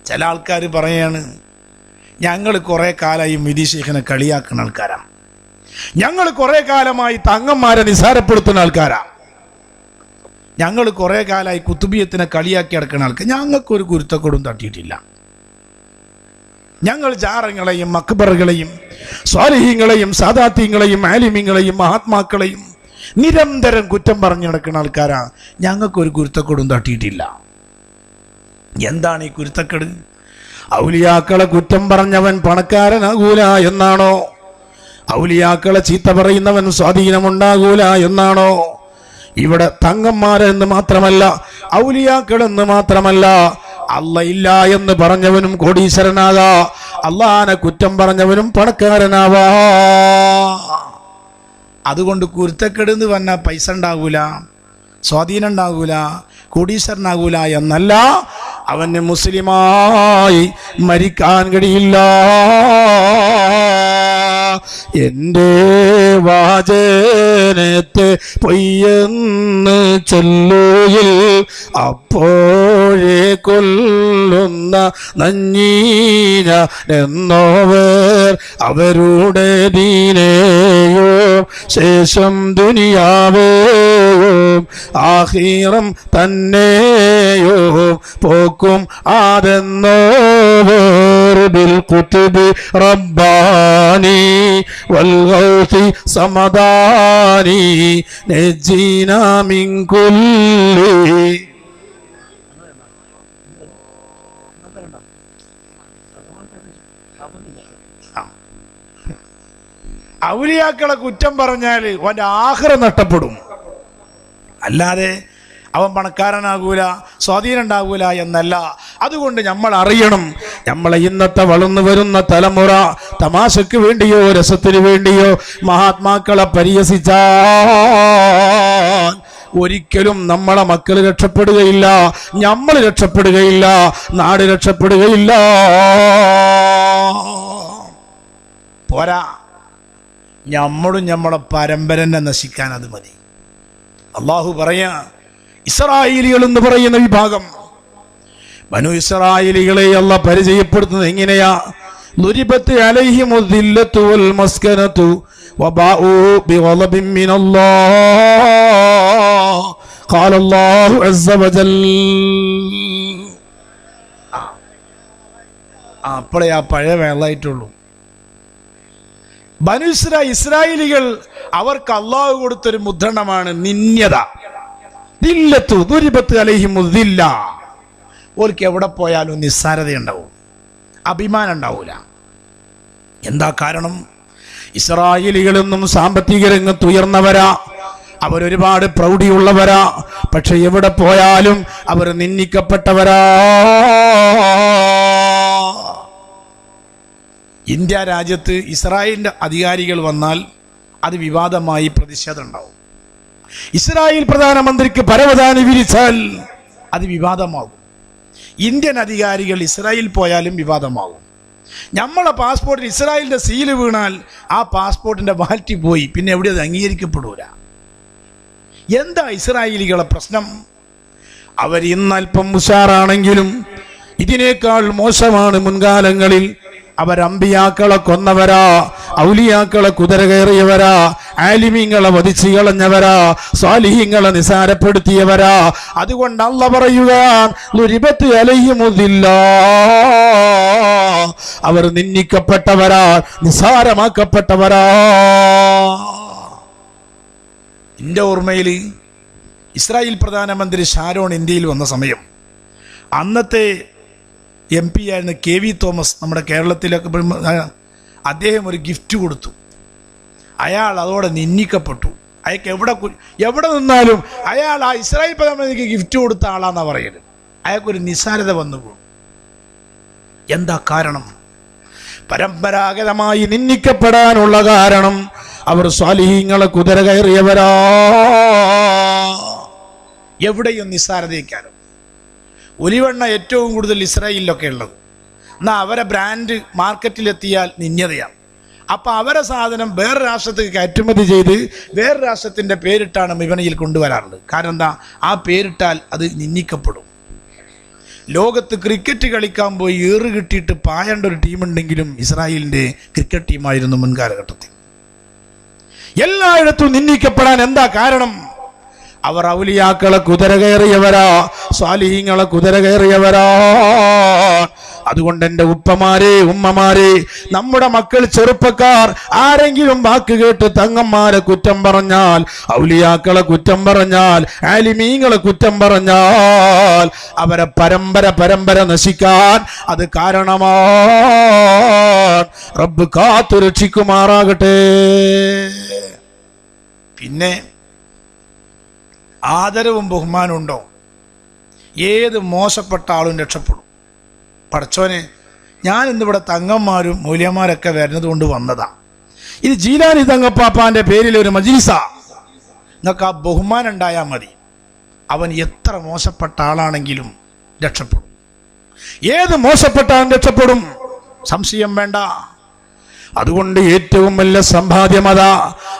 ചില ആൾക്കാർ പറയാണ്, ഞങ്ങൾ കുറെ കാലമായി മിതി ശൈഖിനെ കളിയാക്കുന്ന ആൾക്കാരാണ്, ഞങ്ങൾ കുറെ കാലമായി തങ്ങന്മാരെ നിസാരപ്പെടുത്തുന്ന ആൾക്കാരാ, ഞങ്ങൾ കുറെ കാലമായി കുത്തുബിയത്തിനെ കളിയാക്കി നടക്കുന്ന ആൾക്കാർ. ഞങ്ങൾക്കൊരു കുരുത്തക്കൊടും തട്ടിയിട്ടില്ല. ഞങ്ങൾ ജാറങ്ങളെയും മക്ബറുകളെയും സ്വാലിഹീങ്ങളെയും സാദാത്യങ്ങളെയും ആലിമീങ്ങളെയും മഹാത്മാക്കളെയും നിരന്തരം കുറ്റം പറഞ്ഞു നടക്കുന്ന ആൾക്കാരാ. ഞങ്ങൾക്കൊരു കുരുത്തക്കൊടും തട്ടിയിട്ടില്ല. എന്താണ് ഈ കുരുത്തക്കേട്? ഔലിയാക്കളെ കുറ്റം പറഞ്ഞവൻ പണക്കാരനാകൂല എന്നാണോ? ഔലിയാക്കളെ ചീത്ത പറയുന്നവൻ സ്വാധീനമുണ്ടാകൂല എന്നാണോ? ഇവിടെ തങ്ങന്മാരെന്ന് മാത്രമല്ല, ഔലിയാക്കളെന്ന് മാത്രമല്ല, അല്ല ഇല്ല എന്ന് പറഞ്ഞവനും കോടീശ്വരനാകാ, അള്ളാനെ കുറ്റം പറഞ്ഞവനും പണക്കാരനാവാ. അതുകൊണ്ട് കുരുത്തക്കെടുന്ന് പറഞ്ഞാൽ പൈസ ഉണ്ടാകൂല, സ്വാധീനം ഉണ്ടാകൂല, കോടീശ്വരനാകൂല എന്നല്ല, അവന് മുസ്ലിമായി മരിക്കാൻ കഴിയില്ല. എൻ്റെ വാചനത്തെ പൊയ്യെന്ന് ചൊല്ലുകിൽ അപ്പോഴേ കൊല്ലുന്ന നഞ്ഞീന എന്നോവർ അവരുടെ ദീനേയോ ശേഷം ദുനിയാവേയോ ആഖിറം തന്നെയോ പോക്കും ആതെന്നോവർ ബിൽ ഖുത്ബി റബ്ബാനി വൽഗൗതി സമദാനി നജീന മിൻ കുല്ലി. ഔലിയാക്കളെ കുറ്റം പറഞ്ഞാൽ അവൻ്റെ ആഖിറ നഷ്ടപ്പെടും. അല്ലാതെ അവൻ പണക്കാരനാകൂല, സ്വാധീനം ഉണ്ടാകൂല എന്നല്ല. അതുകൊണ്ട് നമ്മൾ അറിയണം, നമ്മളെ ഇന്നത്തെ വളർന്നു വരുന്ന തലമുറ തമാശക്ക് വേണ്ടിയോ രസത്തിന് വേണ്ടിയോ മഹാത്മാക്കളെ പരിഹസിച്ചാൽ ഒരിക്കലും നമ്മളെ മക്കൾ രക്ഷപ്പെടുകയില്ല, നമ്മൾ രക്ഷപ്പെടുകയില്ല, നാട് രക്ഷപ്പെടുകയില്ല. പോരാ, നമ്മളും നമ്മളെ പരമ്പരനെ നശിക്കാൻ അത് മതി. അള്ളാഹു പറയാ, ഇസ്രായേലികൾ എന്ന് പറയുന്ന വിഭാഗം, ബനു ഇസ്രായേലികളെ അല്ലാഹു പരിചയപ്പെടുത്തുന്നത് എങ്ങനെയാ? നുരിബത്ത് അലൈഹിമുൽ ദില്ലത്തു വൽ മസ്കനതു വബാഉ ബിഗളബിൻ മിനല്ലാഹ് ഖാല അല്ലാഹു അസ്സ വജൽ. അപ്പോഴേ ആ പഴയ വേളായിട്ടുള്ളൂ. ബനു ഇസ്രായേലികൾ അവർക്ക് അള്ളാഹു കൊടുത്തൊരു മുദ്രണമാണ് നിന്യത. ദില്ലത്തു ദുരിബത്ത് അലൈഹിമുൽ ദില്ല. ഓർക്ക് എവിടെ പോയാലും നിസ്സാരതയുണ്ടാവും, അഭിമാനം ഉണ്ടാവൂല. എന്താ കാരണം? ഇസ്രായേലികളൊന്നും സാമ്പത്തിക രംഗത്ത് ഉയർന്നവരാ, അവരൊരുപാട് പ്രൗഢിയുള്ളവരാ, പക്ഷെ എവിടെ പോയാലും അവർ നിന്ദിക്കപ്പെട്ടവരാ. ഇന്ത്യ രാജ്യത്ത് ഇസ്രായേലിന്റെ അധികാരികൾ വന്നാൽ അത് വിവാദമായി പ്രതിഷേധം ഉണ്ടാവും. ഇസ്രായേൽ പ്രധാനമന്ത്രിക്ക് പരവതാനി വിരിച്ചാൽ അത് വിവാദമാകും. ഇന്ത്യൻ അധികാരികൾ ഇസ്രായേൽ പോയാലും വിവാദമാകും. നമ്മളെ പാസ്പോർട്ടിൽ ഇസ്രായേലിന്റെ സീല് വീണാൽ ആ പാസ്പോർട്ടിന്റെ വാലിറ്റി പോയി, പിന്നെ എവിടെ അത് അംഗീകരിക്കപ്പെടൂല. എന്താ ഇസ്രായേലികളെ പ്രശ്നം? അവർ ഇന്നൽപ്പം ഉഷാറാണെങ്കിലും ഇതിനേക്കാൾ മോശമാണ് മുൻകാലങ്ങളിൽ. അവരമ്പിയാക്കളെ കൊന്നവരാ, ഔലിയാക്കളെ കുതിര കയറിയവരാ, ആലിമീങ്ങളെ വധിച്ചു കളഞ്ഞവരാ, സ്വാലിഹീങ്ങളെ നിസാരപ്പെടുത്തിയവരാ. അതുകൊണ്ട് അല്ലാഹു പറയുക, ലുരിബത്ത് അലൈഹിമുദില്ല, അവർ നിന്ദിക്കപ്പെട്ടവരാ, നിസാരമാക്കപ്പെട്ടവരാ. എൻ്റെ ഓർമ്മയിൽ ഇസ്രായേൽ പ്രധാനമന്ത്രി ഷാരോൺ ഇന്ത്യയിൽ വന്ന സമയം അന്നത്തെ MP ആയിരുന്ന KV തോമസ് നമ്മുടെ കേരളത്തിലൊക്കെ അദ്ദേഹം ഒരു ഗിഫ്റ്റ് കൊടുത്തു. അയാൾ അതോടെ നിന്ദിക്കപ്പെട്ടു. അയാൾക്ക് എവിടെ നിന്നാലും അയാൾ ആ ഇസ്രായേൽ പ്രധാനമന്ത്രിക്ക് ഗിഫ്റ്റ് കൊടുത്ത ആളാന്നാ പറയല്. അയാൾക്കൊരു നിസ്സാരത വന്നുപോകും. എന്താ കാരണം? പരമ്പരാഗതമായി നിന്ദിക്കപ്പെടാനുള്ള കാരണം അവർ സ്വാലിഹീങ്ങളെ കുതിര കയറിയവരാ. എവിടെയും നിസ്സാരതയ്ക്കാനും. ഒലിവെണ്ണ ഏറ്റവും കൂടുതൽ ഇസ്രായേലിലൊക്കെ ഉള്ളത്. എന്നാൽ അവരെ ബ്രാൻഡ് മാർക്കറ്റിലെത്തിയാൽ നിന്യതയാണ്. അപ്പം അവരെ സാധനം വേറെ രാഷ്ട്രത്തേക്ക് കയറ്റുമതി ചെയ്ത് വേറെ രാഷ്ട്രത്തിൻ്റെ പേരിട്ടാണ് വിപണിയിൽ കൊണ്ടുവരാറുള്ളത്. കാരണം എന്താ? ആ പേരിട്ടാൽ അത് നിന്ദിക്കപ്പെടും. ലോകത്ത് ക്രിക്കറ്റ് കളിക്കാൻ പോയി ഏറ് കിട്ടിയിട്ട് പായേണ്ട ഒരു ടീമുണ്ടെങ്കിലും ഇസ്രായേലിൻ്റെ ക്രിക്കറ്റ് ടീമായിരുന്നു മുൻകാലഘട്ടത്തിൽ. എല്ലായിടത്തും നിന്ദിക്കപ്പെടാൻ എന്താ കാരണം? അവർ ഔലിയാക്കളെ കുതിര കയറിയവരാ, സ്വാലിഹീങ്ങളെ കുതിര കയറിയവരാ. അതുകൊണ്ട് എൻ്റെ ഉപ്പമാരെ, ഉമ്മമാരെ, നമ്മുടെ മക്കൾ, ചെറുപ്പക്കാർ ആരെങ്കിലും വാക്ക് കേട്ട് തങ്ങന്മാരെ കുറ്റം പറഞ്ഞാൽ, ഔലിയാക്കളെ കുറ്റം പറഞ്ഞാൽ, ആലിമീങ്ങളെ കുറ്റം പറഞ്ഞാൽ അവരെ പരമ്പര നശിക്കാൻ അത് കാരണമാണ്. റബ്ബ് കാത്തു രക്ഷിക്കുമാറാകട്ടെ. പിന്നെ ആദരവും ബഹുമാനവും ഉണ്ടോ? ഏത് മോശപ്പെട്ട ആളും രക്ഷപ്പെടും. പടച്ചോനെ, ഞാൻ ഇന്നിവിടെ തങ്ങന്മാരും മൂല്യന്മാരൊക്കെ വരുന്നത് കൊണ്ട് വന്നതാ. ഇത് ജീലാനി തങ്ങപ്പാപ്പാന്റെ പേരിൽ ഒരു മജ്‌ലിസാ. നിങ്ങൾക്ക് ആ ബഹുമാനം ഉണ്ടായാൽ മതി. അവൻ എത്ര മോശപ്പെട്ട ആളാണെങ്കിലും രക്ഷപ്പെടും. ഏത് മോശപ്പെട്ട ആളും രക്ഷപ്പെടും, സംശയം വേണ്ട. അതുകൊണ്ട് ഏറ്റവും വലിയ സമ്പാദ്യം അതാ.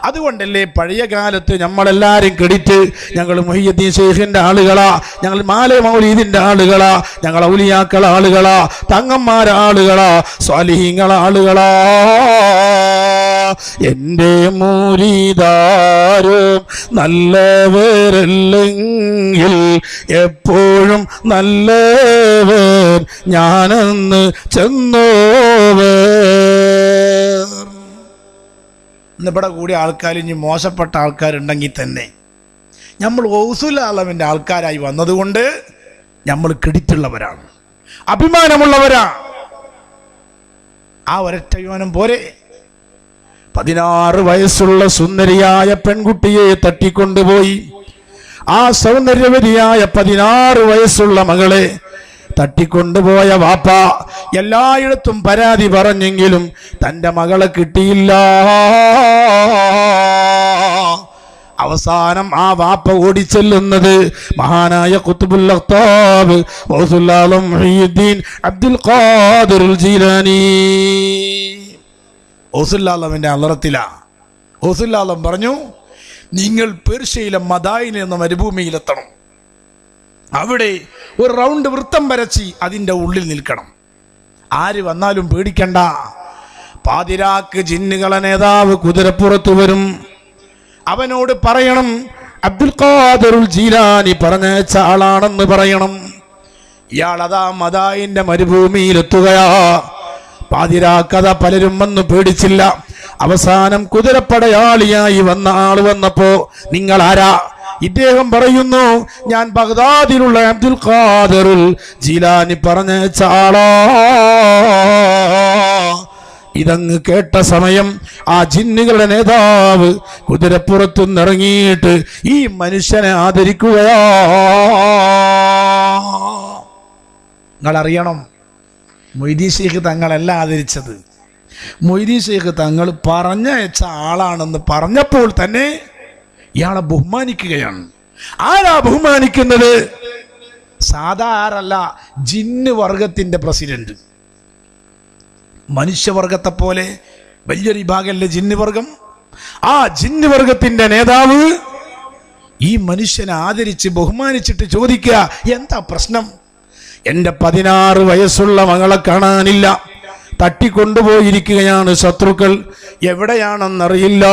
അതുകൊണ്ടല്ലേ പഴയ കാലത്ത് നമ്മളെല്ലാവരും ക്രെഡിറ്റ് ഞങ്ങൾ മുഹിയുദ്ദീൻ ശൈഖിന്റെ ആളുകളാ, ഞങ്ങൾ മാല മൗലീദിന്റെ ആളുകളാ, ഞങ്ങൾ ഔലിയാക്കള ആളുകളാ, തങ്ങന്മാരെ ആളുകളാ, സ്വാലിഹീങ്ങളെ ആളുകളാ. എൻ്റെ മുരീദാരും നല്ലവരല്ലെങ്കിൽ എപ്പോഴും നല്ലവർ ഞാനെന്ന് ചെന്നോവർ. ഇന്നിവിടെ കൂടിയ ആൾക്കാർ ഇനി മോശപ്പെട്ട ആൾക്കാരുണ്ടെങ്കിൽ തന്നെ നമ്മൾ ഗൗസുൽ ആലമിൻ്റെ ആൾക്കാരായി വന്നതുകൊണ്ട് നമ്മൾ ക്രെഡിറ്റ് ഉള്ളവരാണ്, അഭിമാനമുള്ളവരാണ്. ആ ഒരൊറ്റ അഭിമാനം പോരെ. 16 വയസ്സുള്ള സുന്ദരിയായ പെൺകുട്ടിയെ തട്ടിക്കൊണ്ടുപോയി ആ സൗന്ദര്യവതിയായ 16 വയസ്സുള്ള മകളെ തട്ടിക്കൊണ്ടുപോയ വാപ്പ എല്ലായിടത്തും പരാതി പറഞ്ഞെങ്കിലും തൻ്റെ മകളെ കിട്ടിയില്ല. അവസാനം ആ വാപ്പ ഓടിച്ചെല്ലുന്നത് മഹാനായ ഖുത്ബുൽ അഖ്താബ് ഗൗസുൽ ആലം മുഹ്യിദ്ദീൻ അബ്ദുൽ ഖാദിർ ജീലാനി. ഗൗസുൽ ആലമിന്റെ അലറത്തിലാ. ഗൗസുൽ ആലം പറഞ്ഞു, നിങ്ങൾ പേർഷ്യയിലെ മദായിൻ എന്ന മരുഭൂമിയിലെത്തണം. അവിടെ ഒരു റൗണ്ട് വൃത്തം വരച്ച് അതിൻ്റെ ഉള്ളിൽ നിൽക്കണം. ആര് വന്നാലും പേടിക്കണ്ട. പാതിരാക്ക് ജിന്നുകളെ നേതാവ് കുതിരപ്പുറത്ത് വരും. അവനോട് പറയണം അബ്ദുൽ ഖാദിർ ജീലാനി പറഞ്ഞയച്ച ആളാണെന്ന് പറയണം. ഇയാൾ അതാ മദായിന്റെ മരുഭൂമിയിലെത്തുകയാ. പാതിരാക്കഥ പലരും വന്ന് പേടിച്ചില്ല. അവസാനം കുതിരപ്പടയാളിയായി വന്ന ആള് വന്നപ്പോ നിങ്ങൾ ആരാ? ഇദ്ദേഹം പറയുന്നു, ഞാൻ ബഗ്ദാദിലുള്ള അബ്ദുൽ ഖാദിർ ജീലാനി പറഞ്ഞയച്ച ആളാ. ഇതങ്ങ് കേട്ട സമയം ആ ജിന്നുകളുടെ നേതാവ് കുതിരപ്പുറത്തുനിന്നിറങ്ങിയിട്ട് ഈ മനുഷ്യനെ ആദരിക്കുകയാ. നിങ്ങളറിയണം, മൊയ്തീൻ ശൈഖ് തങ്ങളല്ല ആദരിച്ചത്. മൊയ്തീൻ ശൈഖ് തങ്ങൾ പറഞ്ഞയച്ച ആളാണെന്ന് പറഞ്ഞപ്പോൾ തന്നെ ഇയാളെ ബഹുമാനിക്കുകയാണ്. ആരാ ബഹുമാനിക്കുന്നത്? സാധാരണ ജിന്ന് വർഗത്തിന്റെ പ്രസിഡന്റ്. മനുഷ്യവർഗത്തെ പോലെ വലിയൊരു വിഭാഗമല്ലേ ജിന്ന് വർഗം. ആ ജിന്ന് വർഗത്തിന്റെ നേതാവ് ഈ മനുഷ്യനെ ആദരിച്ച് ബഹുമാനിച്ചിട്ട് ചോദിക്കുക, എന്താ പ്രശ്നം? എൻ്റെ 16 വയസ്സുള്ള മകളെ കാണാനില്ല, തട്ടിക്കൊണ്ടുപോയിരിക്കുകയാണ് ശത്രുക്കൾ, എവിടെയാണെന്നറിയില്ല.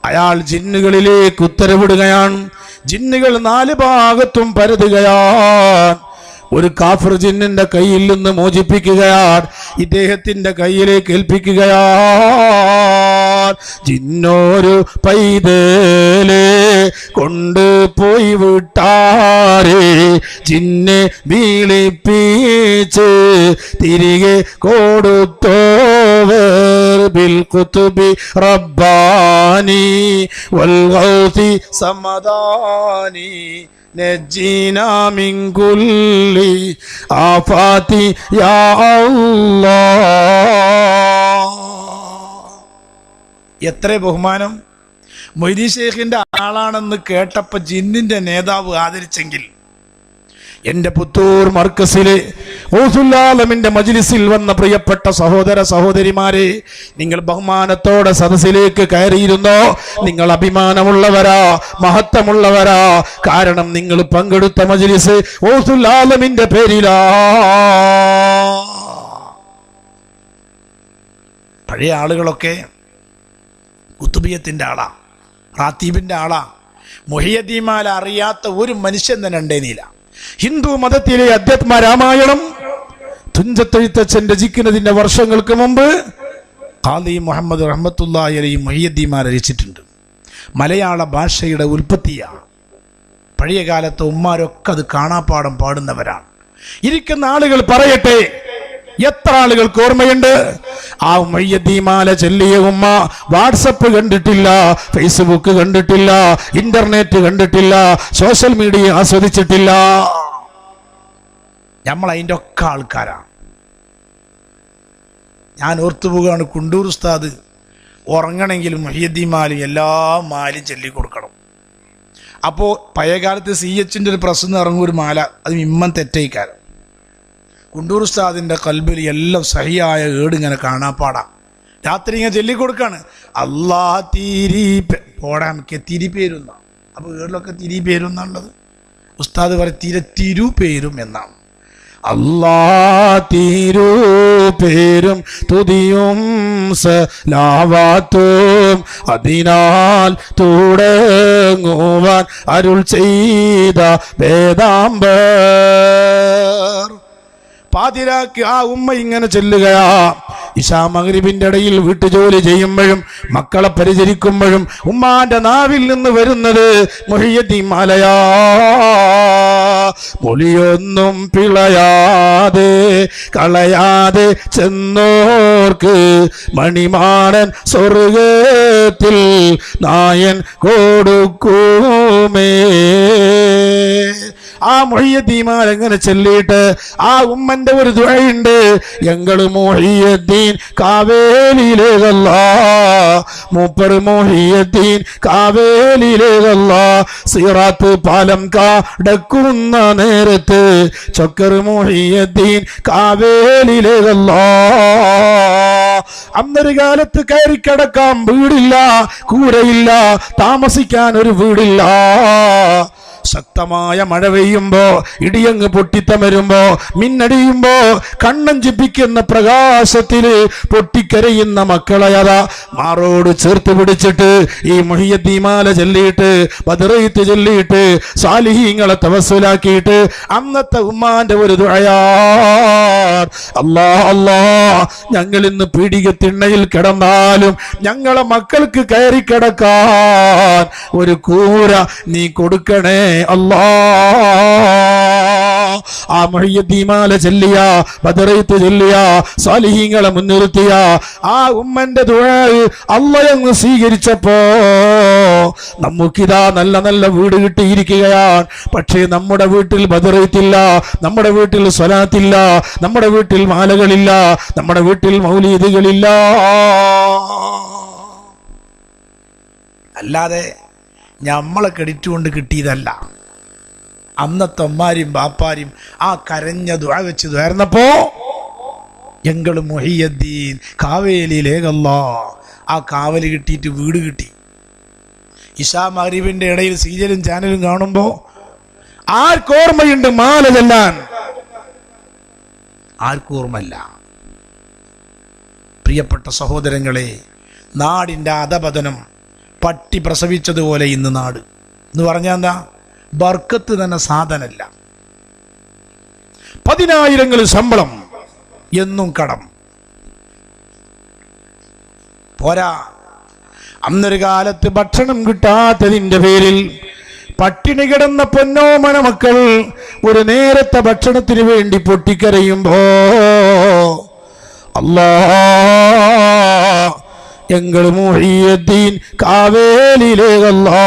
അയാൾ ജിന്നുകളിലേക്ക് ഉത്തരവിടുകയാണ്. ജിന്നുകൾ 4 ഭാഗത്തും പരതുകയാണ്. ഒരു കാഫിർ ജിന്നിന്റെ കയ്യിൽ നിന്ന് മോചിപ്പിക്കുകയാണ്, ഇദ്ദേഹത്തിന്റെ കയ്യിലേക്ക് ഏൽപ്പിക്കുകയാണ്. ജിന്നോരു പൈതലെ കൊണ്ടുപോയി വിട്ടാരേ, ജിന്നെ വീളിപ്പിച്ച് തിരികെ കൊടുത്തോവർ ബിൽ ഖുതുബി റബ്ബാനി വൽ ഗൗസി സമദാനി നജ്ജിനാ മിൻ കുല്ലി ആഫാതി യാ അല്ലാഹ്. എത്ര ബഹുമാനം! മൊയ്തീൻ ശൈഖിന്റെ ആളാണെന്ന് കേട്ടപ്പോൾ ജിന്നിന്റെ നേതാവ് ആദരിച്ചെങ്കിൽ എൻ്റെ പുത്തൂർ മർക്കസിലെ ഗൗസുൽ ആലമിന്റെ മജ്‌ലിസിൽ വന്ന പ്രിയപ്പെട്ട സഹോദര സഹോദരിമാരെ, നിങ്ങൾ ബഹുമാനത്തോടെ സദസ്സിലേക്ക് കയറിയിരുന്നോ? നിങ്ങൾ അഭിമാനമുള്ളവരാ, മഹത്വമുള്ളവരാ. കാരണം നിങ്ങൾ പങ്കെടുത്ത മജ്‌ലിസ് ഗൗസുൽ ആലമിന്റെ പേരിലാ. പഴയ ആളുകളൊക്കെ കുത്തുബിയത്തിന്റെ ആളാ, റാത്തീബിന്റെ ആളാ. മുഹിയുദ്ദീൻമാല അറിയാത്ത ഒരു മനുഷ്യൻ തന്നെ ഉണ്ടേന്നില്ല. ഹിന്ദു മതത്തിലെ അധ്യാത്മ രാമായണം തുഞ്ചത്തെഴുത്തച്ഛൻ രചിക്കുന്നതിന്റെ വർഷങ്ങൾക്ക് മുമ്പ് ഖാദി മുഹമ്മദ് റഹ്മത്തുള്ളാഹി അലൈഹി മുഹിയുദ്ദീൻമാല രചിച്ചിട്ടുണ്ട്. മലയാള ഭാഷയുടെ ഉൽപ്പത്തിയാണ്. പഴയ കാലത്ത് ഉമ്മാരൊക്കെ അത് കാണാപ്പാടം പാടുന്നവരാണ്. ഇരിക്കുന്ന ആളുകൾ പറയട്ടെ, എത്ര ആളുകൾക്ക് ഓർമ്മയുണ്ട്? ആ മുഹിയുദ്ദീൻമാല ചൊല്ലിയ ഉമ്മ വാട്സപ്പ് കണ്ടിട്ടില്ല, ഫേസ്ബുക്ക് കണ്ടിട്ടില്ല, ഇന്റർനെറ്റ് കണ്ടിട്ടില്ല, സോഷ്യൽ മീഡിയ ആസ്വദിച്ചിട്ടില്ല. നമ്മൾ അതിൻ്റെ ഒക്കെ ആൾക്കാരാണ്. ഞാൻ ഓർത്തുപോവുകയാണ്, കുണ്ടൂർ ഉസ്താദ് ഉറങ്ങണമെങ്കിലും മുഹിയുദ്ദീൻ മാലും എല്ലാ മാലും ചൊല്ലിക്കൊടുക്കണം. അപ്പോൾ പഴയകാലത്ത് CH ഒരു പ്രശ്നം ഇറങ്ങും ഒരു മാല, അത് ഇമ്മൻ തെറ്റയിക്കാരം. കുണ്ടൂർ ഉസ്താദിൻ്റെ കൽബിൽ എല്ലാം സഹിയായ ഏടിങ്ങനെ കാണാപ്പാടാം. രാത്രി ഇങ്ങനെ ചൊല്ലിക്കൊടുക്കാണ്, അല്ലാ തിരി പോടാൻ തിരി പേരുന്ന. അപ്പോൾ ഏടിലൊക്കെ തിരി പേരുന്നുള്ളത് ഉസ്താദ് പറയും തീരെ തിരു പേരും എന്നാണ്. അല്ലാ തിരു പേരും തുതിയും സലാവാത്തും അതിനാൽ തുടങ്ങുവാൻ അരുൾ ചെയ്ത വേദാംബർ. പാതിരാക്ക് ആ ഉമ്മ ഇങ്ങനെ ചെല്ലുകയാ. ഇശാ മഗ്രിബിന്റെ ഇടയിൽ വീട്ടുജോലി ചെയ്യുമ്പോഴും മക്കളെ പരിചരിക്കുമ്പോഴും ഉമ്മാന്റെ നാവിൽ നിന്ന് വരുന്നത് മുഹിയുദ്ദീൻ മാലയാ. മൊഴിയൊന്നും പിളയാതെ കളയാതെ ചെന്നോർക്ക് മണിമാണൻ സ്വർഗത്തിൽ നായൻ കൊടുക്കുമേ. ആ മുഹിയുദ്ദീൻ മാല എങ്ങനെ ചൊല്ലിയിട്ട് ആ ഉമ്മന്റെ ഒരു ദുആയുണ്ട്, ഞങ്ങൾ മുഹിയുദ്ദീൻ കാവേലിയിലേകല്ലാ, മൂപ്പർ മുഹിയുദ്ദീൻ കാവേലിയിലേകല്ലാ, സിറാത്ത് പാലം കടക്കുന്ന നേരത്ത് ചൊക്കർ മുഹിയുദ്ദീൻ കാവേലിയിലേകല്ലാ. അന്നൊരു കാലത്ത് കയറി കിടക്കാൻ വീടില്ല, കൂരയില്ല, താമസിക്കാൻ ഒരു വീടില്ല. ശക്തമായ മഴ പെയ്യുമ്പോ, ഇടിയങ്ങ് പൊട്ടിത്തമരുമ്പോ, മിന്നടിയുമ്പോ കണ്ണഞ്ചിപ്പിക്കുന്ന പ്രകാശത്തില് പൊട്ടിക്കരയുന്ന മക്കളെ അതാ മാറോട് ചേർത്ത് പിടിച്ചിട്ട് ഈ മുഹിയുദ്ദീൻ മാല ചൊല്ലിയിട്ട് ബദറീത്ത് ചൊല്ലിയിട്ട് സാലിഹീങ്ങളെ തവസ്സുലാക്കിയിട്ട് അന്നത്തെ ഉമ്മാന്റെ ഒരു ദുആ, അല്ലാ അല്ലാ ഞങ്ങൾ ഇന്ന് പീഡികത്തിണ്ണയിൽ കിടന്നാലും ഞങ്ങളെ മക്കൾക്ക് കയറി കിടക്കാൻ ഒരു കൂര നീ കൊടുക്കണേ അല്ലാ. ആ മുഹിയുദ്ദീൻ മാല ചൊല്ലിയ, ബദറീത്ത് ചൊല്ലിയ, സാലിഹീങ്ങളെ മുൻനിർത്തിയ ആ ഉമ്മന്റെ ദുആ അല്ലാഹ് സ്വീകരിച്ചപ്പോ നമുക്കിതാ നല്ല നല്ല വീട് കിട്ടിയിരിക്കുകയാണ്. പക്ഷേ നമ്മുടെ വീട്ടിൽ ബദറീത്തില്ല, നമ്മുടെ വീട്ടിൽ സ്വലാത്തില്ല, നമ്മുടെ വീട്ടിൽ മാലകളില്ല, നമ്മുടെ വീട്ടിൽ മൗലീദുകളില്ല. അല്ലാതെ നമ്മളെ ക്രെഡിറ്റ് കൊണ്ട് കിട്ടിയതല്ല. അന്നത്തെ അമ്മാരും ബാപ്പാരും ആ കരഞ്ഞ ദുആ വെച്ച് ദ്വാർന്നപ്പോ ഞങ്ങൾ മുഹിയുദ്ദീൻ കാവേലിയിലേകല്ലാ, ആ കാവല് കിട്ടിയിട്ട് വീട് കിട്ടി. ഇശാ മഗ്രിബിന്റെ ഇടയിൽ സീരിയലും ചാനലും കാണുമ്പോ ആർക്കോർമ്മയുണ്ട് മാല ചെല്ലാൻ? ആർക്കോർമ്മല്ല. പ്രിയപ്പെട്ട സഹോദരങ്ങളെ, നാടിൻ്റെ അധപതനം പട്ടി പ്രസവിച്ചതുപോലെ ഇന്ന് നാട് എന്ന് പറഞ്ഞാൽ എന്താ? ബർക്കത്ത് തന്നെ സാധനല്ല. 10,000 ശമ്പളം, എന്നും കടം. പോരാ, അന്നൊരു കാലത്ത് ഭക്ഷണം കിട്ടാത്തതിൻ്റെ പേരിൽ പട്ടിണി കിടന്ന പൊന്നോമന മക്കൾ ഒരു നേരത്തെ ഭക്ഷണത്തിന് വേണ്ടി പൊട്ടിക്കരയുമ്പോ അല്ലാ ഞങ്ങൾ മുഹിയുദ്ദീൻ കാവേലിയിലേകല്ലാ,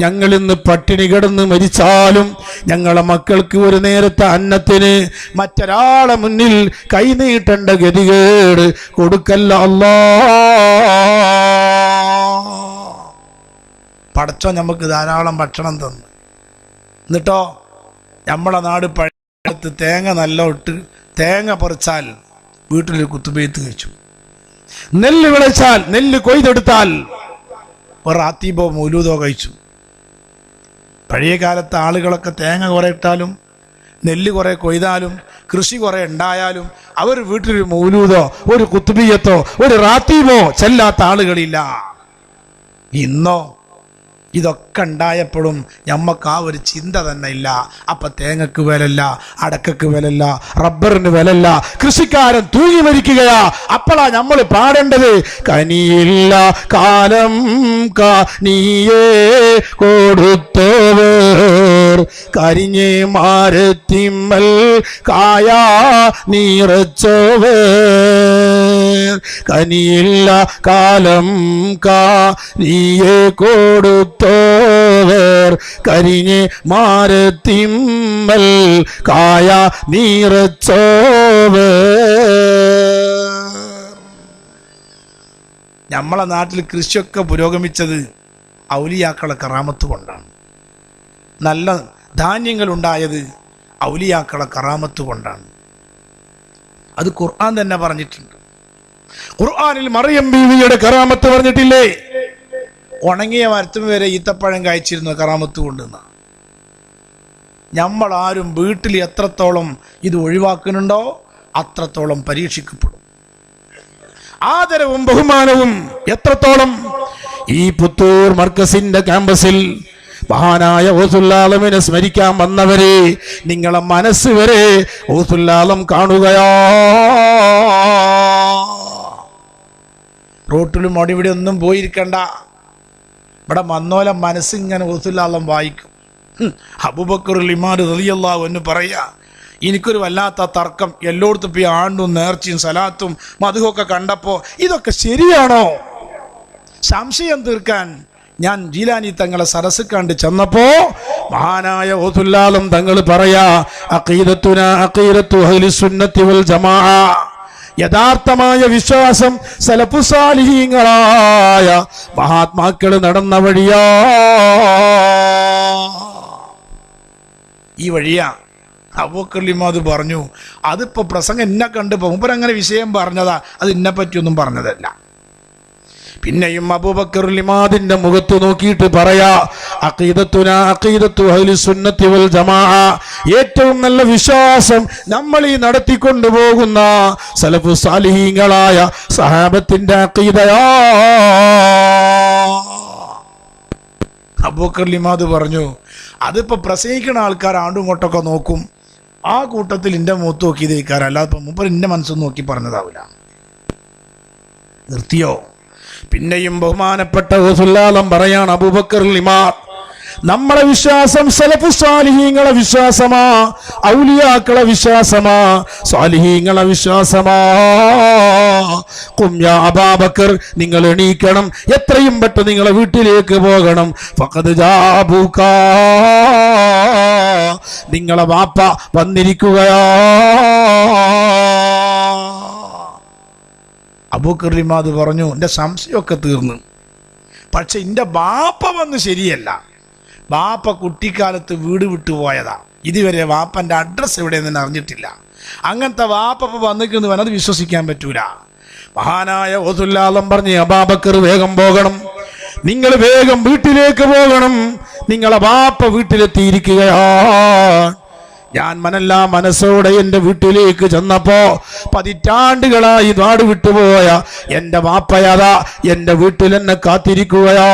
ഞങ്ങൾ ഇന്ന് പട്ടിണി കിടന്ന് മരിച്ചാലും ഞങ്ങളെ മക്കൾക്ക് ഒരു നേരത്തെ അന്നത്തിന് മറ്റൊരാളെ മുന്നിൽ കൈനീട്ടേണ്ട ഗതികേട് കൊടുക്കല്ല അല്ലാ. പടച്ചോ നമുക്ക് ധാരാളം ഭക്ഷണം തന്നു. എന്നിട്ടോ നമ്മളെ നാട് പഴത്ത് തേങ്ങ നല്ല ഇട്ട് തേങ്ങ പറിച്ചാൽ വീട്ടിലൊരു കുത്തുബെയ്ത്ത് കഴിച്ചു. നെല്ല് വിളച്ചാൽ, നെല്ല് കൊയ്തെടുത്താൽ ഒരു റാത്തീബോ മൗലൂദോ കഴിച്ചു. പഴയ കാലത്തെ ആളുകളൊക്കെ തേങ്ങ കുറെ ഇട്ടാലും നെല്ല് കുറെ കൊയ്താലും കൃഷി കുറെ ഉണ്ടായാലും അവർ വീട്ടിലൊരു മൗലൂദോ ഒരു കുത്തുബിയ്യത്തോ ഒരു റാത്തീബോ ചെല്ലാത്ത ആളുകളില്ല. ഇന്നോ ഇതൊക്കെ ഉണ്ടായപ്പോഴും ഞമ്മക്ക് ആ ഒരു ചിന്ത തന്നെ ഇല്ല. അപ്പൊ തേങ്ങക്ക് വിലല്ല, അടക്കക്ക് വിലല്ല, റബ്ബറിന് വിലല്ല, കൃഷിക്കാരൻ തൂങ്ങി മരിക്കുകയാ. അപ്പോഴാ നമ്മൾ പാടേണ്ടത് കനിയില്ല കാലം നീയേ കൊടുത്തവർ കരിഞ്ഞേ മാരത്തിമ്മൽ കായാ നീറച്ചവർ, കനിയില്ല കാലം നീയേ കൊടുത്തോ കരിഞ്ഞ് മാരത്തിമ്മൽ കായ നീറച്ചോവർ. നമ്മളെ നാട്ടിൽ കൃഷിയൊക്കെ പുരോഗമിച്ചത് ഔലിയാക്കളെ കറാമത്ത് കൊണ്ടാണ്. നല്ല ധാന്യങ്ങൾ ഉണ്ടായത് ഔലിയാക്കളെ കറാമത്ത് കൊണ്ടാണ്. അത് ഖുർആൻ തന്നെ പറഞ്ഞിട്ടുണ്ട്. ഖുർആനിൽ മറിയം ബീവിയുടെ കറാമത്ത് പറഞ്ഞിട്ടില്ലേ? ഉണങ്ങിയ മരത്തും വരെ ഈത്തപ്പഴം കഴിച്ചിരുന്ന കറാമത്ത് കൊണ്ടുവന്ന. നമ്മളാരും വീട്ടിൽ എത്രത്തോളം ഇത് ഒഴിവാക്കുന്നുണ്ടോ അത്രത്തോളം പരീക്ഷിക്കപ്പെടും. ആദരവും ബഹുമാനവും എത്രത്തോളം. ഈ പുത്തൂർ മർക്കസിന്റെ ക്യാമ്പസിൽ മഹാനായ ഗൗസുൽ-ആലമിനെ സ്മരിക്കാൻ വന്നവരെ നിങ്ങളെ മനസ്സ് വരെ ഗൗസുൽ-ആലം കാണുകയാ. റോട്ടിലും അവിടെ ഒന്നും പോയിരിക്കണ്ട. ഇവിടെ വന്നോലെ മനസ്സിങ്ങനെ ഗൗസുൽ-ആലം വായിക്കും. അബൂബക്കറുൽ ഇമാം റളിയല്ലാഹു അൻഹു പറയാ, എനിക്കൊരു വല്ലാത്ത തർക്കം. എല്ലായിടത്തും പോയി ആണ്ടും നേർച്ചയും സലാത്തും മധുവൊക്കെ കണ്ടപ്പോൾ ഇതൊക്കെ ശരിയാണോ? സംശയം തീർക്കാൻ ഞാൻ ജീലാനി തങ്ങളെ സരസ് കണ്ട് ചെന്നപ്പോ മഹാനായ ഗൗസുൽ-ആലം തങ്ങൾ പറയാ, അഖീദത്തുനാ അഖീദത്തു അഹ്ലിസ് സുന്നത്തി വൽ ജമാഅ, യഥാർത്ഥമായ വിശ്വാസം സലഫു സാലിഹീങ്ങളായ മഹാത്മാക്കൾ നടന്ന വഴിയാ. ഈ വഴിയാ. അബൂബക്കർ ഇമാം പറഞ്ഞു, അതിപ്പോ പ്രസംഗം എന്നെ കണ്ടപ്പോ മൂപ്പരങ്ങനെ വിഷയം പറഞ്ഞതാ, അത് എന്നെ പറ്റിയൊന്നും പറഞ്ഞതല്ല. പിന്നെയും അബൂബക്കർ ഇമാമിന്റെ മുഖത്ത് നോക്കിയിട്ട് പറയാ, അഖീദത്തുനാ അഖീദത്തു അഹ്ലിസ് സുന്നത്തി വൽ ജമാഅ, ഏറ്റവും നല്ല വിശ്വാസം നമ്മൾ ഈ നടത്തിക്കൊണ്ടുപോകുന്ന സലഫു സാലിഹീങ്ങളായ സഹാബത്തിന്റെ അഖീദയാ. അബൂബക്കർ ഇമാം പറഞ്ഞു, അതിപ്പോ പ്രസംഗിക്കുന്ന ആൾക്കാർ ആണ്ടും ഇങ്ങോട്ടൊക്കെ നോക്കും, ആ കൂട്ടത്തിൽ എൻ്റെ മുഖത്ത് നോക്കിയതേക്കാരം, അല്ലാതെ മൂപ്പർ എൻ്റെ മനസ്സൊന്നും നോക്കി പറഞ്ഞതാവില്ല. നിർത്തിയോ? പിന്നെയും ബഹുമാനപ്പെട്ട ഗൗസുൽ-ആലം പറയാണ്, അബൂബക്കർ ഇമാം, നമ്മളെ വിശ്വാസം സലഫു സാലിഹീങ്ങളെ വിശ്വാസമാ, ഔലിയാക്കളെ വിശ്വാസമാ, സാലിഹീങ്ങളെ വിശ്വാസമാ. ഖും യാ അബൂബക്കർ, നിങ്ങൾ എണീക്കണം, എത്രയും പെട്ടെന്ന് നിങ്ങളെ വീട്ടിലേക്ക് പോകണം. ഫഖദ് ജാബൂക, നിങ്ങളെ വാപ്പ വന്നിരിക്കുകയാ. അബൂബക്കർ ഇമാം പറഞ്ഞു, എൻ്റെ സംശയമൊക്കെ തീർന്നു. പക്ഷെ എൻ്റെ ബാപ്പ വന്ന് ശരിയല്ല. ബാപ്പ കുട്ടിക്കാലത്ത് വീട് വിട്ടു പോയതാ. ഇതുവരെ വാപ്പൻ്റെ അഡ്രസ്സ് എവിടെയെന്ന് തന്നെ അറിഞ്ഞിട്ടില്ല. അങ്ങനത്തെ വാപ്പ വന്നിരിക്കുന്നു പറഞ്ഞത് വിശ്വസിക്കാൻ പറ്റൂല. മഹാനായ ഗൗസുൽ-ആലം പറഞ്ഞ്, അബൂബക്കർ വേഗം പോകണം, നിങ്ങൾ വേഗം വീട്ടിലേക്ക് പോകണം, നിങ്ങളെ ബാപ്പ വീട്ടിലെത്തിയിരിക്കുകയാണ്. ഞാൻ മനസ്സോടെ എൻ്റെ വീട്ടിലേക്ക് ചെന്നപ്പോ പതിറ്റാണ്ടുകളായി നാട് വിട്ടുപോയ എൻ്റെ വാപ്പയതാ എൻ്റെ വീട്ടിൽ എന്നെ കാത്തിരിക്കുകയാ.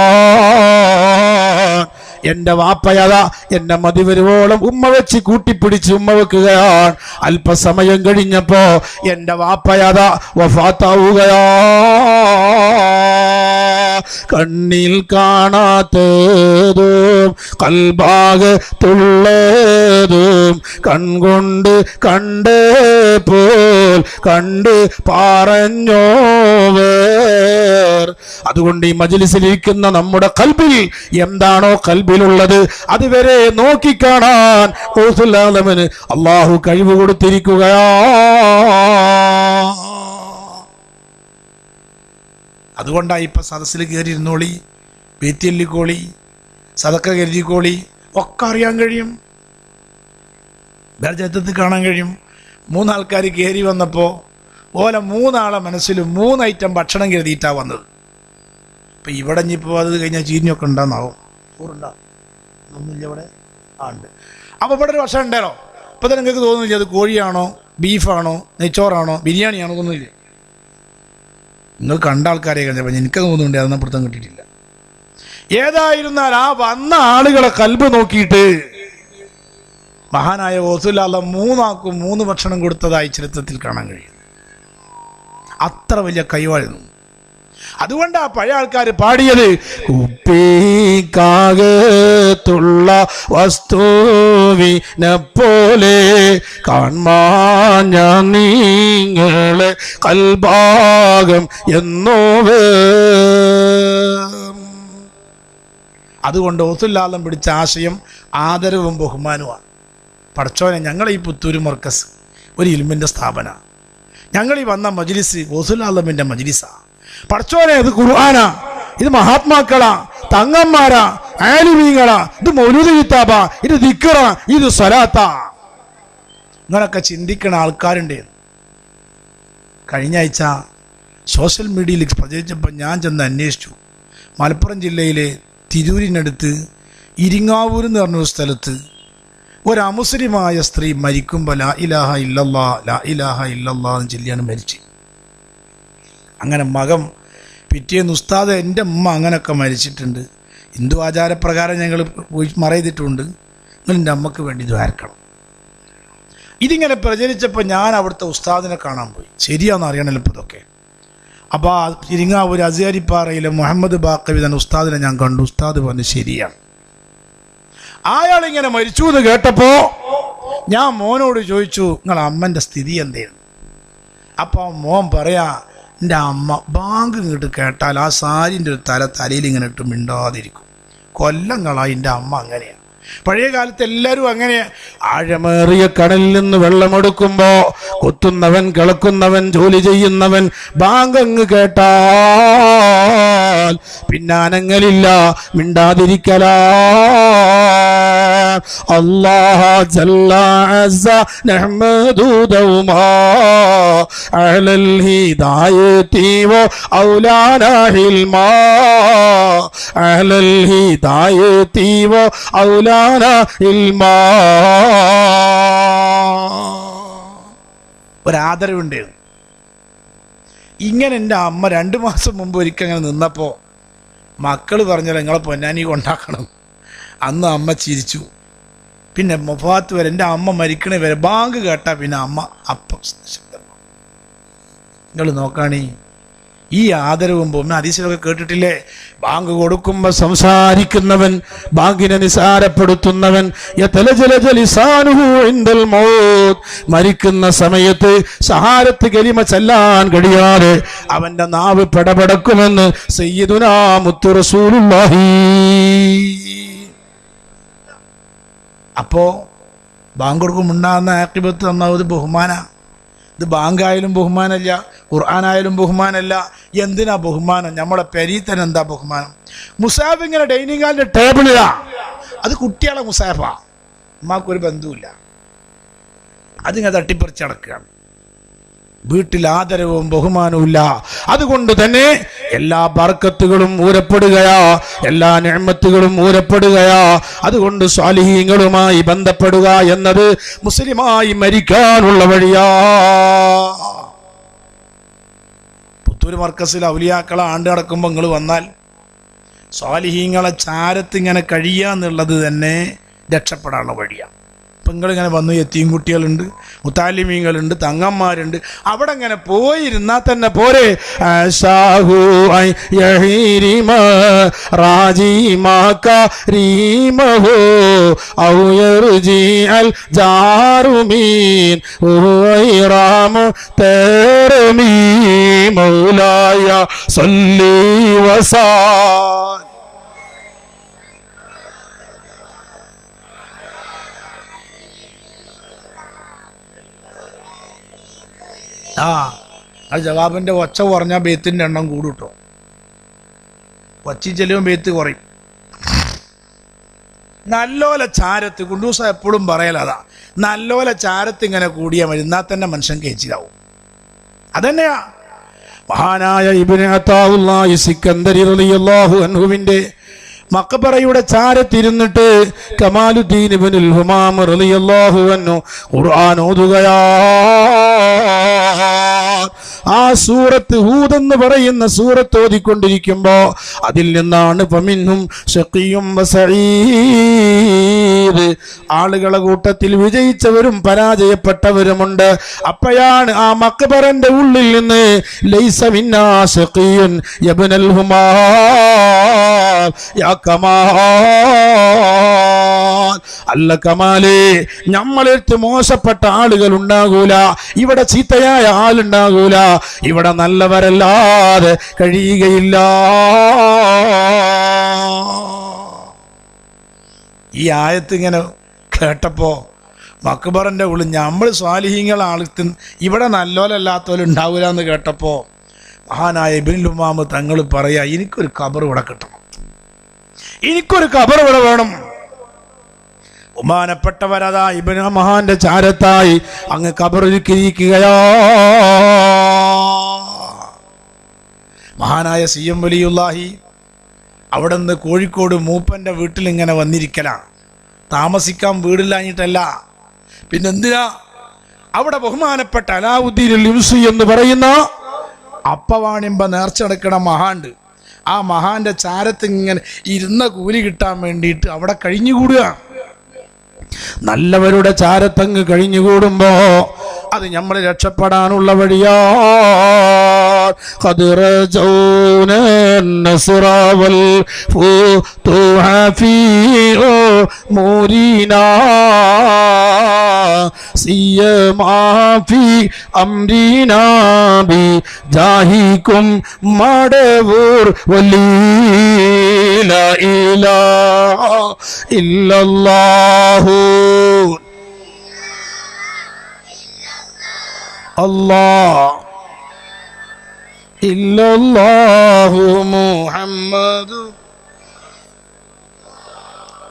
എൻ്റെ വാപ്പയതാ എന്നെ മതി വരുവോളം ഉമ്മ വെച്ച് കൂട്ടിപ്പിടിച്ച് ഉമ്മ വെക്കുകയാണ്. അല്പസമയം കഴിഞ്ഞപ്പോ എൻ്റെ വാപ്പയതാ വഫാത്താവുകയാ. കണ്ണിൽ കാണാത്തതും കൽഭാഗത്തുള്ളതും കൺകൊണ്ട് കണ്ടപ്പോൾ കണ്ട് പറഞ്ഞോവർ. അതുകൊണ്ട് ഈ മജ്‌ലിസിലിരിക്കുന്ന നമ്മുടെ ഖൽബിൽ എന്താണോ ഖൽബിലുള്ളത് അതുവരെ നോക്കിക്കാണാൻ ഗൗസുൽ-ആലമിന് അല്ലാഹു കഴിവ് കൊടുത്തിരിക്കുകയാ. അതുകൊണ്ടാണ് ഇപ്പം സദസ്സിൽ കയറിയിരുന്നോളി, പേറ്റിയല്ലിക്കോളി, സദക്ക കരുതിക്കോളി, ഒക്കെ അറിയാൻ കഴിയും, ബർജത്തിൽ കാണാൻ കഴിയും. മൂന്നാൾക്കാർ കയറി വന്നപ്പോൾ ഓലെ മൂന്നാളെ മനസ്സിൽ 3 ഐറ്റം ഭക്ഷണം കരുതിയിട്ടാണ് വന്നത്. ഇപ്പം ഇവിടെ ഇനിയിപ്പോൾ അത് കഴിഞ്ഞാൽ ചീനിയൊക്കെ ഉണ്ടാകുന്നാവും. ഊറുണ്ടോ? ഒന്നുമില്ല ഇവിടെ. ഉണ്ട്. അപ്പോൾ ഇവിടെ ഒരു ഭക്ഷണം ഉണ്ടല്ലോ. ഇപ്പം തന്നെ നിങ്ങൾക്ക് തോന്നുന്നില്ല അത് കോഴിയാണോ ബീഫാണോ നെയ്ച്ചോറാണോ ബിരിയാണിയാണോ തോന്നുന്നില്ലേ? നിങ്ങൾ കണ്ട ആൾക്കാരെ കഴിഞ്ഞപ്പോൾ എനിക്കത് തോന്നുന്നുണ്ട്, അതൊന്നും പിടുത്തം കിട്ടിയിട്ടില്ല. ഏതായിരുന്നാൽ ആ വന്ന ആളുകളെ കൽബ് നോക്കിയിട്ട് മഹാനായ ഗൗസുൽ-ആലം 3 ആൾക്കും 3 ഭക്ഷണം കൊടുത്തതായി ചരിത്രത്തിൽ കാണാൻ കഴിയും. അത്ര വലിയ കൈവായിരുന്നു. അതുകൊണ്ടാ പഴയ ആൾക്കാർ പാടിയത്, കുപ്പിക്കാകത്തുള്ള വസ്തുവിനെ പോലെ കാൺമാഞ്ഞ നിങ്ങളെ കൽഭാഗം എന്നോവേ. അതുകൊണ്ട് ഓത്തുല്ലാദം പിടിച്ച ആശയം ആദരവും ബഹുമാനവുമാണ്. പടച്ചോനെ, ഞങ്ങളെ ഈ പുത്തൂര് മർക്കസ് ഒരു ഇൽമിൻ്റെ സ്ഥാപന, ഞങ്ങൾ ഈ വന്ന മജ്ലിസ് ഓത്തുല്ലാദമിൻ്റെ മജ്ലിസാണ്. പടച്ചോനെ, ഇത് ഖുർആനാ, ഇത് മഹാത്മാക്കളാ, തങ്ങന്മാരാ, ആലിമീങ്ങളാ, ഇത് മൗലൂദ് കിതാബാ, ഇത് ദിക്റാ, ഇത് സ്വലാത്താ. ഇങ്ങനൊക്കെ ചിന്തിക്കുന്ന ആൾക്കാരുണ്ട്. കഴിഞ്ഞ ആഴ്ച സോഷ്യൽ മീഡിയയിൽ പ്രചരിച്ചപ്പോൾ ഞാൻ ചെന്ന് അന്വേഷിച്ചു. മലപ്പുറം ജില്ലയിലെ തിരൂരിനടുത്ത് ഇരിങ്ങാവൂർ എന്ന് പറഞ്ഞൊരു സ്ഥലത്ത് ഒരു അമുസ്ലിമായ സ്ത്രീ മരിക്കുമ്പോൾ ലാ ഇലാഹ ഇല്ലല്ലാ ലാ ഇലാഹ ഇല്ലല്ലാ എന്ന് ചൊല്ലിയാണ് മരിച്ച്. അങ്ങനെ മകം പിറ്റേന്ന് ഉസ്താദ്, എൻ്റെ ഉമ്മ അങ്ങനെയൊക്കെ മരിച്ചിട്ടുണ്ട്, ഹിന്ദു ആചാരപ്രകാരം ഞങ്ങൾ മറയിതിട്ടുണ്ട്, നിങ്ങൾ എൻ്റെ അമ്മക്ക് വേണ്ടി ദ്വാരക്കണം. ഇതിങ്ങനെ പ്രചരിച്ചപ്പോൾ ഞാൻ അവിടുത്തെ ഉസ്താദിനെ കാണാൻ പോയി. ശരിയാണെന്ന് അറിയണല്ലോ ഇപ്പോൾ ഇതൊക്കെ. അപ്പോൾ ആ ഇരിങ്ങാവൂർ അസിയാരിപ്പാറയിലെ മുഹമ്മദ് ബാക്കവി തന്നെ ഉസ്താദിനെ ഞാൻ കണ്ടു. ഉസ്താദ് പറഞ്ഞു ശരിയാണ്. അയാളിങ്ങനെ മരിച്ചു എന്ന് കേട്ടപ്പോൾ ഞാൻ മോനോട് ചോദിച്ചു, നിങ്ങൾ അമ്മൻ്റെ സ്ഥിതി എന്തേന്ന്? അപ്പോൾ മോൻ പറയാ, എൻ്റെ അമ്മ ബാങ്ക് ഇങ്ങോട്ട് കേട്ടാൽ ആ സാരിൻ്റെ ഒരു തലയിൽ ഇങ്ങനെ ഇട്ട് മിണ്ടാതിരിക്കും. കൊല്ലങ്ങളായി എൻ്റെ അമ്മ അങ്ങനെയാണ്. പഴയ കാലത്ത് എല്ലാവരും അങ്ങനെയാ. ആഴമേറിയ കടലിൽ നിന്ന് വെള്ളമെടുക്കുമ്പോ കൊത്തുന്നവൻ, കിളക്കുന്നവൻ, ജോലി ചെയ്യുന്നവൻ ബാങ്കങ്ങ് കേട്ടാൽ പിന്നാനങ്ങളില്ല, മിണ്ടാതിരിക്കലാ. അല്ലാഹ ജല്ല അസ്സ നഹ്മദു ദൗമാ അലൽ ഹിദായതി വ ഔലാനാ ഹിൽമാ അലൽ ഹിദായതി വ ഔലാനാ ഹിൽമാ. ഒരാദരവുണ്ട്. ഇങ്ങനെ എൻ്റെ അമ്മ 2 മാസം മുമ്പ് ഒരിക്കൽ അങ്ങനെ നിന്നപ്പോൾ മക്കൾ പറഞ്ഞാൽ നിങ്ങളെ പൊന്നാനി കൊണ്ടാക്കണം. അന്ന് അമ്മ ചിരിച്ചു. പിന്നെ മൊഫാത്ത് വരെ, എൻ്റെ അമ്മ മരിക്കണേ വരെ ബാങ്ക് കേട്ടാൽ പിന്നെ അമ്മ അപ്പം ശബ്ദം. നിങ്ങൾ നോക്കാണീ ഈ ആദരവും ഹദീസിലൊക്കെ കേട്ടിട്ടില്ലേ? ബാങ്ക് കൊടുക്കുമ്പോൾ സംസാരിക്കുന്നവൻ, ബാങ്കിനെ നിസാരപ്പെടുത്തുന്നവൻ, മരിക്കുന്ന സമയത്ത് സഹാരത്ത് കലിമ ചൊല്ലാൻ കഴിയാതെ അവന്റെ നാവ് പെടപെടക്കുമെന്ന് സയ്യിദുനാ മുത്തു റസൂലുള്ളാഹി. അപ്പോ ബാങ്ക് കൊടുക്കുമുണ്ടാകുന്ന ആഖിബത്ത് നന്നാവത് ബഹുമാന. ഇത് ബാങ്കായാലും ബഹുമാനമല്ല, ഖുർആനായാലും ബഹുമാനമല്ല. എന്തിനാ ബഹുമാനം? നമ്മളെ പെരീത്തൻ എന്താ ബഹുമാനം? മുസാഫ് ഇങ്ങനെ ഡൈനിങ് ഹാളിന്റെ ടേബിളിലാ, അത് കുട്ടികളെ മുസാഫാ, അമ്മക്കൊരു ബന്ധുവില്ല, അതിങ്ങനെ തട്ടിപ്പറിച്ച് നടക്കുകയാണ്. വീട്ടിൽ ആദരവും ബഹുമാനവും ഇല്ല. അതുകൊണ്ട് തന്നെ എല്ലാ ബർക്കത്തുകളും ഊരപ്പെടുകയാ, എല്ലാ നിഅമത്തുകളും ഊരപ്പെടുകയാ. അതുകൊണ്ട് സ്വാലിഹീങ്ങളുമായി ബന്ധപ്പെടുക എന്നത് മുസ്ലിമായി മരിക്കാനുള്ള വഴിയാ. പുത്തൂർ മർക്കസിൽ ഔലിയാക്കളെ ആണ്ട് നടക്കുമ്പോൾ നിങ്ങൾ വന്നാൽ സ്വാലിഹീങ്ങളെ ചാരത്ത് ഇങ്ങനെ കഴിയുക എന്നുള്ളത് തന്നെ രക്ഷപ്പെടാനുള്ള വഴിയാണ്. ഇപ്പം നിങ്ങളിങ്ങനെ വന്നു, യത്തീം കുട്ടികളുണ്ട്, മുത്താലിമീങ്ങളുണ്ട്, തങ്ങന്മാരുണ്ട്, അവിടെ ഇങ്ങനെ പോയിരുന്നാൽ തന്നെ പോരെ. മൗലായ സല്ലി വസാ. അത് ജവാബിൻ്റെ ഒച്ച കുറഞ്ഞാൽ ബേത്തിൻ്റെ എണ്ണം കൂടും കേട്ടോ. ഒച്ചി ചെല്ലുമ്പോൾ ബേത്ത് കുറയും. നല്ലോലെ ചാരത്ത്, കുണ്ടൂസ എപ്പോഴും പറയലതാ, നല്ലോലെ ചാരത്ത് ഇങ്ങനെ കൂടിയാൽ മതി, എന്നാൽ തന്നെ മനുഷ്യൻ കേച്ചിലാവും. അതന്നെയാ മഹാനായ ഇബ്നു അതാഉല്ലാഹി സിക്കന്ദരി റളിയല്ലാഹു അൻഹുവിന്റെ മഖബറയുടെ ചാരത്തിരുന്നിട്ട് കമാലുദ്ദീൻ ഇബ്നുൽ ഹുമാം റളിയല്ലാഹു അൻഹു ഖുർആൻ ഓതുകയാ. ആ സൂറത്ത് ഹൂദ് എന്ന് പറയുന്ന സൂറത്ത് ഓതിക്കൊണ്ടിരിക്കുമ്പോ അതിൽ നിന്നാണ് ഫമിൻഹും ശഖിയ്യും വസഈദ്, ആളുകളെ കൂട്ടത്തിൽ വിജയിച്ചവരും പരാജയപ്പെട്ടവരുമുണ്ട്. അപ്പോഴാണ് ആ മഖബറന്റെ ഉള്ളിൽ നിന്ന് ലൈസ മിന്നാ ശഖിയ്യുൻ യബ്നൽ ഹുമാം യാ കമാൽ, അല്ല കമാലേ, നമ്മളെടുത്ത് മോശപ്പെട്ട ആളുകൾ ഉണ്ടാകൂല, ഇവിടെ ചീത്തയായ ആളുണ്ടാകൂല, ഇവിടെ നല്ലവരല്ലാതെ കഴിയുകയില്ല. ഈ ആയത്ത് ഇങ്ങനെ കേട്ടപ്പോൾ മക്ബറിൻ്റെ ഉള്ളിൽ നമ്മൾ സ്വാലിഹീങ്ങൾ ആൾക്ക് ഇവിടെ നല്ലോലല്ലാത്തവരും ഉണ്ടാവില്ല എന്ന് കേട്ടപ്പോൾ മഹാനായ ഇബ്നുൽ ഉമ്മാമ തങ്ങൾ പറയാ, എനിക്കൊരു ഖബർ ഇവിടെ കിട്ടണം, എനിക്കൊരു ഖബർ ഇവിടെ വേണം. ബഹുമാനപ്പെട്ടവരതാ ഇബ്നു മഹാന്റെ ചാരത്തായി അങ്ങ് ഖബറിരിക്കുകയാ. മഹാനായ CM വലിയുല്ലാഹി അവിടെ നിന്ന് കോഴിക്കോട് മൂപ്പൻ്റെ വീട്ടിൽ ഇങ്ങനെ വന്നിരിക്കലാണ്. താമസിക്കാൻ വീടില്ലാഞ്ഞിട്ടല്ല, പിന്നെന്തിനാ? അവിടെ ബഹുമാനപ്പെട്ട അലാവുദ്ദീൻ ലിംസി എന്ന് പറയുന്ന അപ്പവാണിമ്പ നേർച്ചെടുക്കണ മഹാണ്ട്. ആ മഹാന്റെ ചാരത്ത് ഇങ്ങനെ ഇരുന്ന കൂലി കിട്ടാൻ വേണ്ടിയിട്ട് അവിടെ കഴിഞ്ഞുകൂടുക. നല്ലവരുടെ ചാരത്തങ്ങ് കഴിഞ്ഞുകൂടുമ്പോ അത് നമ്മൾ രക്ഷപ്പെടാനുള്ള വഴിയാ. ജാഹിക്കും മടവൂർ വലിയ ഇലാഹ ഇല്ലല്ലാഹു അല്ലാഹ് ഇല്ലല്ലാഹു മുഹമ്മദു.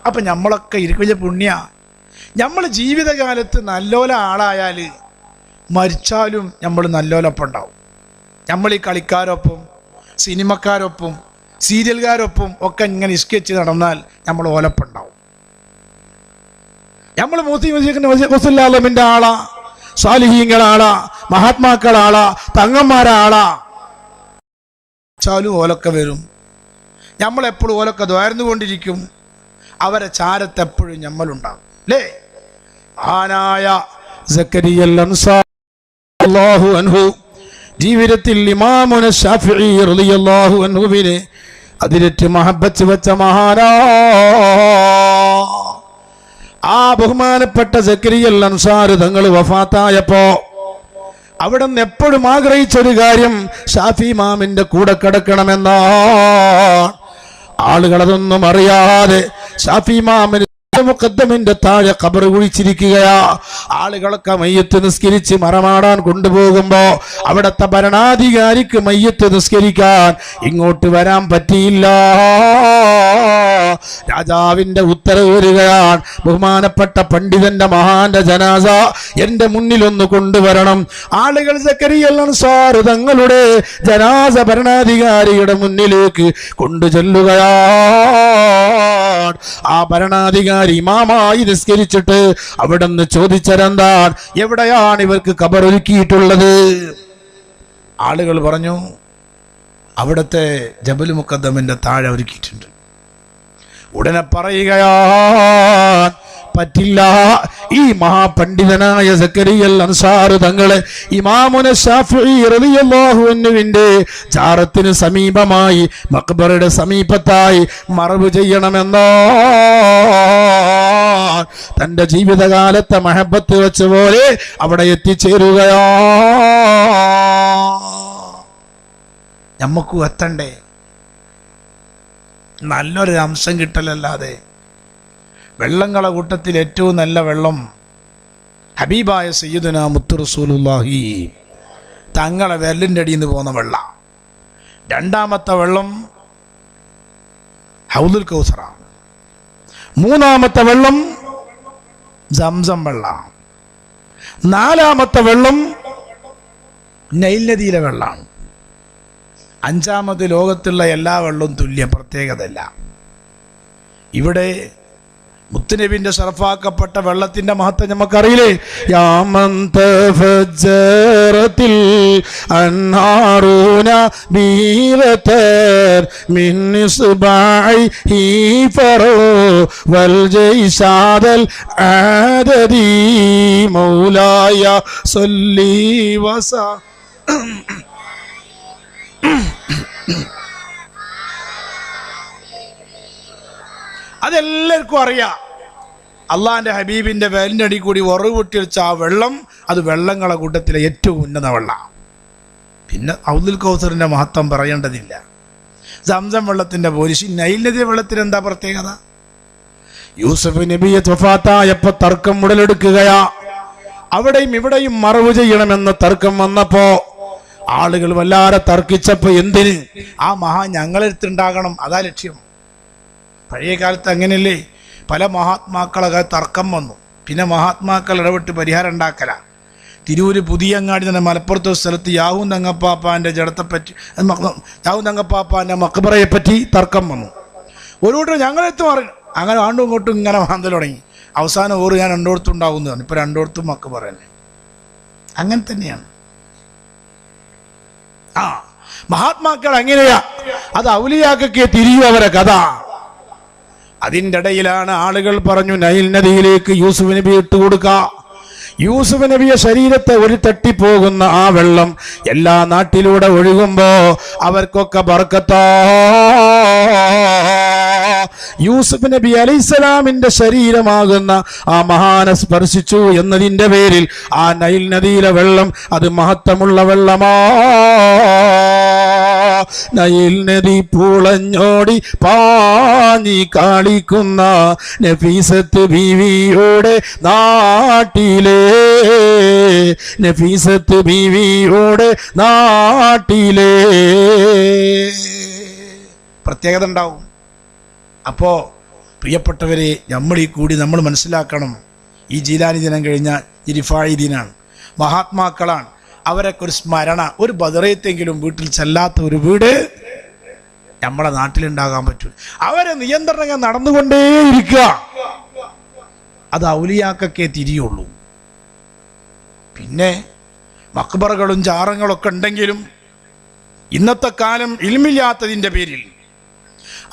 അപ്പൊ നമ്മളൊക്കെ വലിയ പുണ്യ. നമ്മൾ ജീവിതകാലത്ത് നല്ലോല ആളായാൽ മരിച്ചാലും നമ്മൾ നല്ലോലൊപ്പം ഉണ്ടാവും. നമ്മൾ ഈ കളിക്കാരൊപ്പം, സിനിമക്കാരൊപ്പം, സീരിയൽകാരൊപ്പം ഒക്കെ ഇങ്ങനെ ഇഷ്കിച്ച് നടന്നാൽ നമ്മൾ ഓലപ്പം ഉണ്ടാവും. നമ്മൾ മുസ്ലിമിൻ്റെ ആളാ, സാലിഹീങ്ങളാളാ, മഹാത്മാക്കളാളാ, തങ്ങന്മാരാളാ, ചാലും ഓലൊക്കെ വരും. നമ്മളെപ്പോഴും ഓലൊക്കെ ദ്വാരന്നുകൊണ്ടിരിക്കും. അവരെ ചാരത്തെപ്പോഴും നമ്മളുണ്ടാകും അല്ലേ? മഹാനായ സക്കരിയൽ അൻസാരി റളിയല്ലാഹു അൻഹു ജീവിതത്തിൽ ഇമാമുന ശാഫിഈ റളിയല്ലാഹു അൻഹുവിനെ അതിരറ്റ് മഹബ്ബത്ത് വെച്ച മഹാനാ. ആ ബഹുമാനപ്പെട്ട സക്കരിയൽ അൻസാരി തങ്ങൾ വഫാത്തായപ്പോ അവിടെ നിന്ന് എപ്പോഴും ആഗ്രഹിച്ചൊരു കാര്യം ഷാഫി ഇമാമിന്റെ കൂടെ കിടക്കണമെന്നാ. ആളുകളതൊന്നും അറിയാതെ ഷാഫി ഇമാമിന് മുഖദ്ദമിന്റെ താഴെ ഖബർ കുഴിച്ചിരിക്കുകയാ. ആളുകളൊക്കെ മയ്യത്ത് നിസ്കരിച്ച് മറമാടാൻ കൊണ്ടുപോകുമ്പോ അവിടത്തെ ഭരണാധികാരിക്ക് മയ്യത്ത് നിസ്കരിക്കാൻ ഇങ്ങോട്ട് വരാൻ പറ്റിയില്ല. രാജാവിന്റെ ഉത്തരവ് വരികയാണ്, ബഹുമാനപ്പെട്ട പണ്ഡിതന്റെ മഹാന്റെ ജനാസ എന്റെ മുന്നിലൊന്ന് കൊണ്ടുവരണം. ആളുകൾ സക്കരിയൽ അൻസാരി തങ്ങളുടെ ജനാസ ഭരണാധികാരിയുടെ മുന്നിലേക്ക് കൊണ്ടു ചെല്ലുകയാണ്. ആ ഭരണാധികാരി ഇമാമായി നിസ്കരിച്ചിട്ട് അവിടെ നിന്ന് ചോദിച്ചതെന്താൻ, എവിടെയാണ് ഇവർക്ക് ഖബർ ഒരുക്കിയിട്ടുള്ളത്? ആളുകൾ പറഞ്ഞു, അവിടുത്തെ ജബൽ മുഖദ്ദമിന്റെ താഴെ ഒരുക്കിയിട്ടുണ്ട്. ഉടനെ പറയുകയാണ്, പറ്റില്ല. ഈ മഹാപണ്ഡിതനായ സക്കരിയൽ അൻസാരി തങ്ങളെ ഇമാമുന ശാഫിഈ റളിയല്ലാഹു അൻഹുവിന്റെ ജാറത്തിന് സമീപമായി മഖ്ബറയുടെ സമീപത്തായി മറവ് ചെയ്യണമെന്നോ. തന്റെ ജീവിതകാലത്തെ മഹബത്ത് വെച്ച പോലെ അവിടെ എത്തിച്ചേരുകയോ. നമുക്കും എത്തണ്ടേ? നല്ലൊരു അംശം കിട്ടലല്ലാതെ. വെള്ളങ്ങളെ കൂട്ടത്തിൽ ഏറ്റവും നല്ല വെള്ളം ഹബീബായ സയ്യിദുനാ മുത്ത് റസൂലുള്ളാഹി തങ്ങളെ വിരലിൻ്റെ അടിയിൽ നിന്ന് പോകുന്ന വെള്ളം. രണ്ടാമത്തെ വെള്ളം ഹൗദുൽ കൗസറാണ്. മൂന്നാമത്തെ വെള്ളം സംസം വെള്ളം. നാലാമത്തെ വെള്ളം നൈൽ നദിയിലെ വെള്ളമാണ്. അഞ്ചാമത് ലോകത്തുള്ള എല്ലാ വെള്ളവും തുല്യ, പ്രത്യേകതയല്ല. ഇവിടെ മുത്തുനബിന്റെ ശറഫാക്കപ്പെട്ട വെള്ളത്തിന്റെ മഹത്വം നമുക്കറിയില്ലേ? യാമന്തഫജ്ജറത്തിൽ അൻഹാറൂന ബീറതർ മിൻ ഇസ്ബാഇഹി ഫറോ വൽ ജൈസാദൽ ആദദി മൗലായ സല്ലി വസ. അതെല്ലാവർക്കും അറിയാം. അള്ളാഹിന്റെ ഹബീബിന്റെ വേലിൻ്റെ അടി കൂടി ഉറവ് പൊട്ടിവെച്ച ആ വെള്ളം, അത് വെള്ളങ്ങളെ കൂട്ടത്തിലെ ഏറ്റവും ഉന്നത വെള്ളം. പിന്നെ ഹൗദുൽ കൗസറിന്റെ മഹത്വം പറയേണ്ടതില്ല. സംസം വെള്ളത്തിന്റെ പോലിശി. നൈൽ നദി വെള്ളത്തിന് എന്താ പ്രത്യേകത? യൂസുഫ് നബിയെ വഫാത്തായപ്പോ തർക്കം ഉടലെടുക്കുകയാ. അവിടെയും ഇവിടെയും മറവ് ചെയ്യണമെന്ന് തർക്കം വന്നപ്പോ ആളുകൾ വല്ലാതെ തർക്കിച്ചപ്പോ എന്തിന് ആ ഞങ്ങളെടുത്തുണ്ടാകണം, അതാ ലക്ഷ്യം. പഴയ കാലത്ത് അങ്ങനെയല്ലേ, പല മഹാത്മാക്കളൊക്കെ തർക്കം വന്നു, പിന്നെ മഹാത്മാക്കൾ ഇടപെട്ട് പരിഹാരം ഉണ്ടാക്കല. തിരൂര് പുതിയങ്ങാടി തന്നെ മലപ്പുറത്തെ സ്ഥലത്ത് യാഹൂ തങ്ങപ്പാപ്പാൻ്റെ ജഡത്തെപ്പറ്റി, യാഹൂ തങ്ങപ്പാപ്പാൻ്റെ മക്ബറയെപ്പറ്റി തർക്കം വന്നു. ഒരു കൂട്ടർ ഞങ്ങളെടുത്ത് പറഞ്ഞു, അങ്ങനെ ആണ്ടും ഇങ്ങോട്ടും ഇങ്ങനെ മാന്തൽ തുടങ്ങി. അവസാനം ഓറ് ഞാൻ രണ്ടോടത്തും ഉണ്ടാവുന്നതാണ്. ഇപ്പം രണ്ടോടത്തും മക്ബറ തന്നെ. അങ്ങനെ തന്നെയാണ്. മഹാത്മാക്കൾ അങ്ങനെയാ, അത് ഔലിയാക്കൊക്കെ തിരിയും അവരെ കഥ. അതിൻ്റെ ഇടയിലാണ് ആളുകൾ പറഞ്ഞു നൈൽ നദിയിലേക്ക് യൂസുഫ് നബി ഇട്ടുകൊടുക്ക. യൂസുഫ് നബിയെ ശരീരത്തെ ഒരു തട്ടിപ്പോകുന്ന ആ വെള്ളം എല്ലാ നാട്ടിലൂടെ ഒഴുകുമ്പോ അവർക്കൊക്കെ ബർക്കത്താ. യൂസുഫ് നബി അലൈഹിസ്സലാമിന്റെ ശരീരമാകുന്ന ആ മഹാനെ സ്പർശിച്ചു എന്നതിന്റെ പേരിൽ ആ നൈൽ നദിയിലെ വെള്ളം അത് മഹത്വമുള്ള വെള്ളമാ. നൈൽ നദി പൂളഞ്ഞോടി പാഞ്ഞി കളിക്കുന്ന നഫീസത്ത് ബീവിയുടെ നാട്ടിലെ, നഫീസത്ത് ബീവിയുടെ നാട്ടിലെ പ്രത്യേകത ഉണ്ടാവും. അപ്പോ പ്രിയപ്പെട്ടവരെ, നമ്മൾ മനസ്സിലാക്കണം, ഈ ജീലാനി ദിനം കഴിഞ്ഞാൽ ഈ റിഫായി ദിനാണ്, മഹാത്മാക്കളാണ്. അവരൊക്കെ ഒരു സ്മരണ, ഒരു ബദറയത്തെങ്കിലും വീട്ടിൽ ചെല്ലാത്ത ഒരു വീട് നമ്മളെ നാട്ടിലുണ്ടാകാൻ പറ്റൂ. അവരെ നിയന്ത്രണങ്ങൾ നടന്നുകൊണ്ടേയിരിക്കുക. അത് ഔലിയാക്കൊക്കെ തിരിയുള്ളൂ. പിന്നെ മക്ബറകളും ജാറങ്ങളൊക്കെ ഉണ്ടെങ്കിലും ഇന്നത്തെ കാലം ഇൽമില്ലാത്തതിൻ്റെ പേരിൽ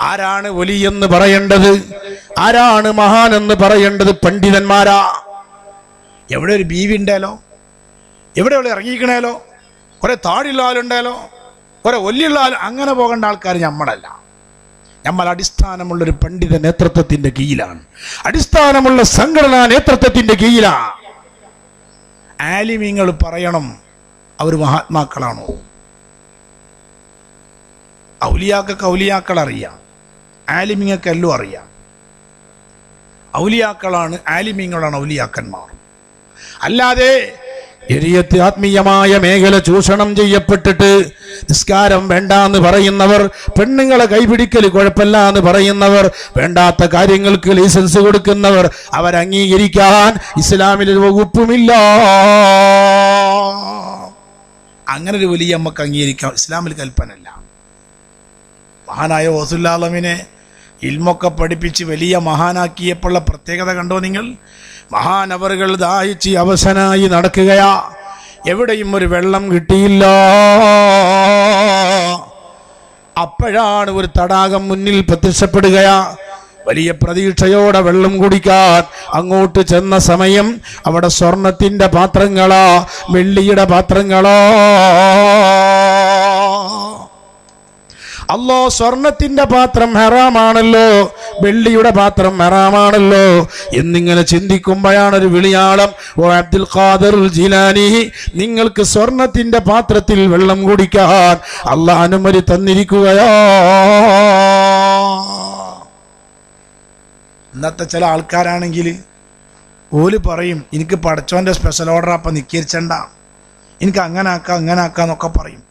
ആരാണ് വലിയെന്ന് പറയേണ്ടത്, ആരാണ് മഹാൻ എന്ന് പറയേണ്ടത് പണ്ഡിതന്മാരാ. എവിടെ ഒരു ബീവി ഉണ്ടല്ലോ, എവിടെ ഇറങ്ങിക്കണേലോ, കുറെ താടിയുള്ള ആളുണ്ടല്ലോ, കുറെ ഒല്ലിയുള്ള ആൾ, അങ്ങനെ പോകേണ്ട ആൾക്കാർ നമ്മളല്ല. നമ്മൾ അടിസ്ഥാനമുള്ളൊരു പണ്ഡിത നേതൃത്വത്തിന്റെ കീഴിലാണ്, അടിസ്ഥാനമുള്ള സംഘടനാ നേതൃത്വത്തിന്റെ കീഴിലാണ്. ആലിമീങ്ങൾ പറയണം അവർ മഹാത്മാക്കളാണോ. ഔലിയാക്കൾക്ക് ഔലിയാക്കൾ അറിയാം, ആലിമീങ്ങൾക്ക് എല്ലാം അറിയാം. ഔലിയാക്കളാണ്, ആലിമീങ്ങളാണ് ഔലിയാക്കന്മാർ. അല്ലാതെ ശരീഅത്ത് ആത്മീയമായ മേഖല ചൂഷണം ചെയ്യപ്പെട്ടിട്ട് നിസ്കാരം വേണ്ടാന്ന് പറയുന്നവർ, പെണ്ണുങ്ങളെ കൈപിടിക്കൽ കുഴപ്പമില്ല എന്ന് പറയുന്നവർ, വേണ്ടാത്ത കാര്യങ്ങൾക്ക് ലൈസൻസ് കൊടുക്കുന്നവർ, അവരംഗീകരിക്കാൻ ഇസ്ലാമിൽ ഒരു വകുപ്പുമില്ല. അങ്ങനെ ഒരു വലിയ നമുക്ക് അംഗീകരിക്കാം, ഇസ്ലാമിൽ കൽപ്പനല്ല. മഹാനായ ഗൗസുൽ ഇൽമൊക്കെ പഠിപ്പിച്ച് വലിയ മഹാനാക്കിയപ്പോഴുള്ള പ്രത്യേകത കണ്ടോ നിങ്ങൾ? മഹാനവറുകൾ ദാഹിച്ച് അവശനായി നടക്കുകയാ, എവിടെയും ഒരു വെള്ളം കിട്ടിയില്ല. അപ്പോഴാണ് ഒരു തടാകം മുന്നിൽ പ്രത്യക്ഷപ്പെടുകയാ. വലിയ പ്രതീക്ഷയോടെ വെള്ളം കുടിക്കാൻ അങ്ങോട്ട് ചെന്ന സമയം അവിടെ സ്വർണത്തിന്റെ പാത്രങ്ങളാ, വെള്ളിയുടെ പാത്രങ്ങളാ. അല്ലോ, സ്വർണത്തിന്റെ പാത്രം ഹറാമാണല്ലോ, വെള്ളിയുടെ പാത്രം ഹറാമാണല്ലോ എന്നിങ്ങനെ ചിന്തിക്കുമ്പോഴാണ് ഒരു വിളിയാളം, ഓ അബ്ദുൽ ഖാദിർ ജീലാനി, നിങ്ങൾക്ക് സ്വർണത്തിന്റെ പാത്രത്തിൽ വെള്ളം കുടിക്കാൻ അല്ലാഹ് അനുമതി തന്നിരിക്കുകയോ. ഇന്നത്തെ ചില ആൾക്കാരാണെങ്കിൽ ഓല് പറയും, എനിക്ക് പടച്ചോന്റെ സ്പെഷ്യൽ ഓർഡർ അപ്പം നിക്കരിച്ചണ്ട, എനിക്ക് അങ്ങനെ ആക്കാന്നൊക്കെ പറയും.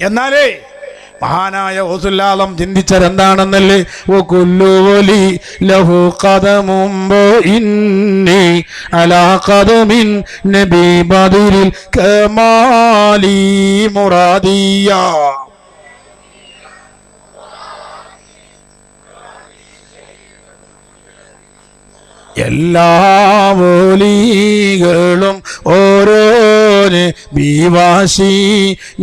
എന്നാലേ മഹാനായ ഗൗസുൽ ചിന്തിച്ചതെന്താണെന്നല്ലേ, ലഹു ഖദമും ഇന്നി അലാ ഖദമിൻ നബി ബദരിൽ കമാലി മുറാദിയ. എല്ലാ വോലികളും ഓരോന് ബീവാശി,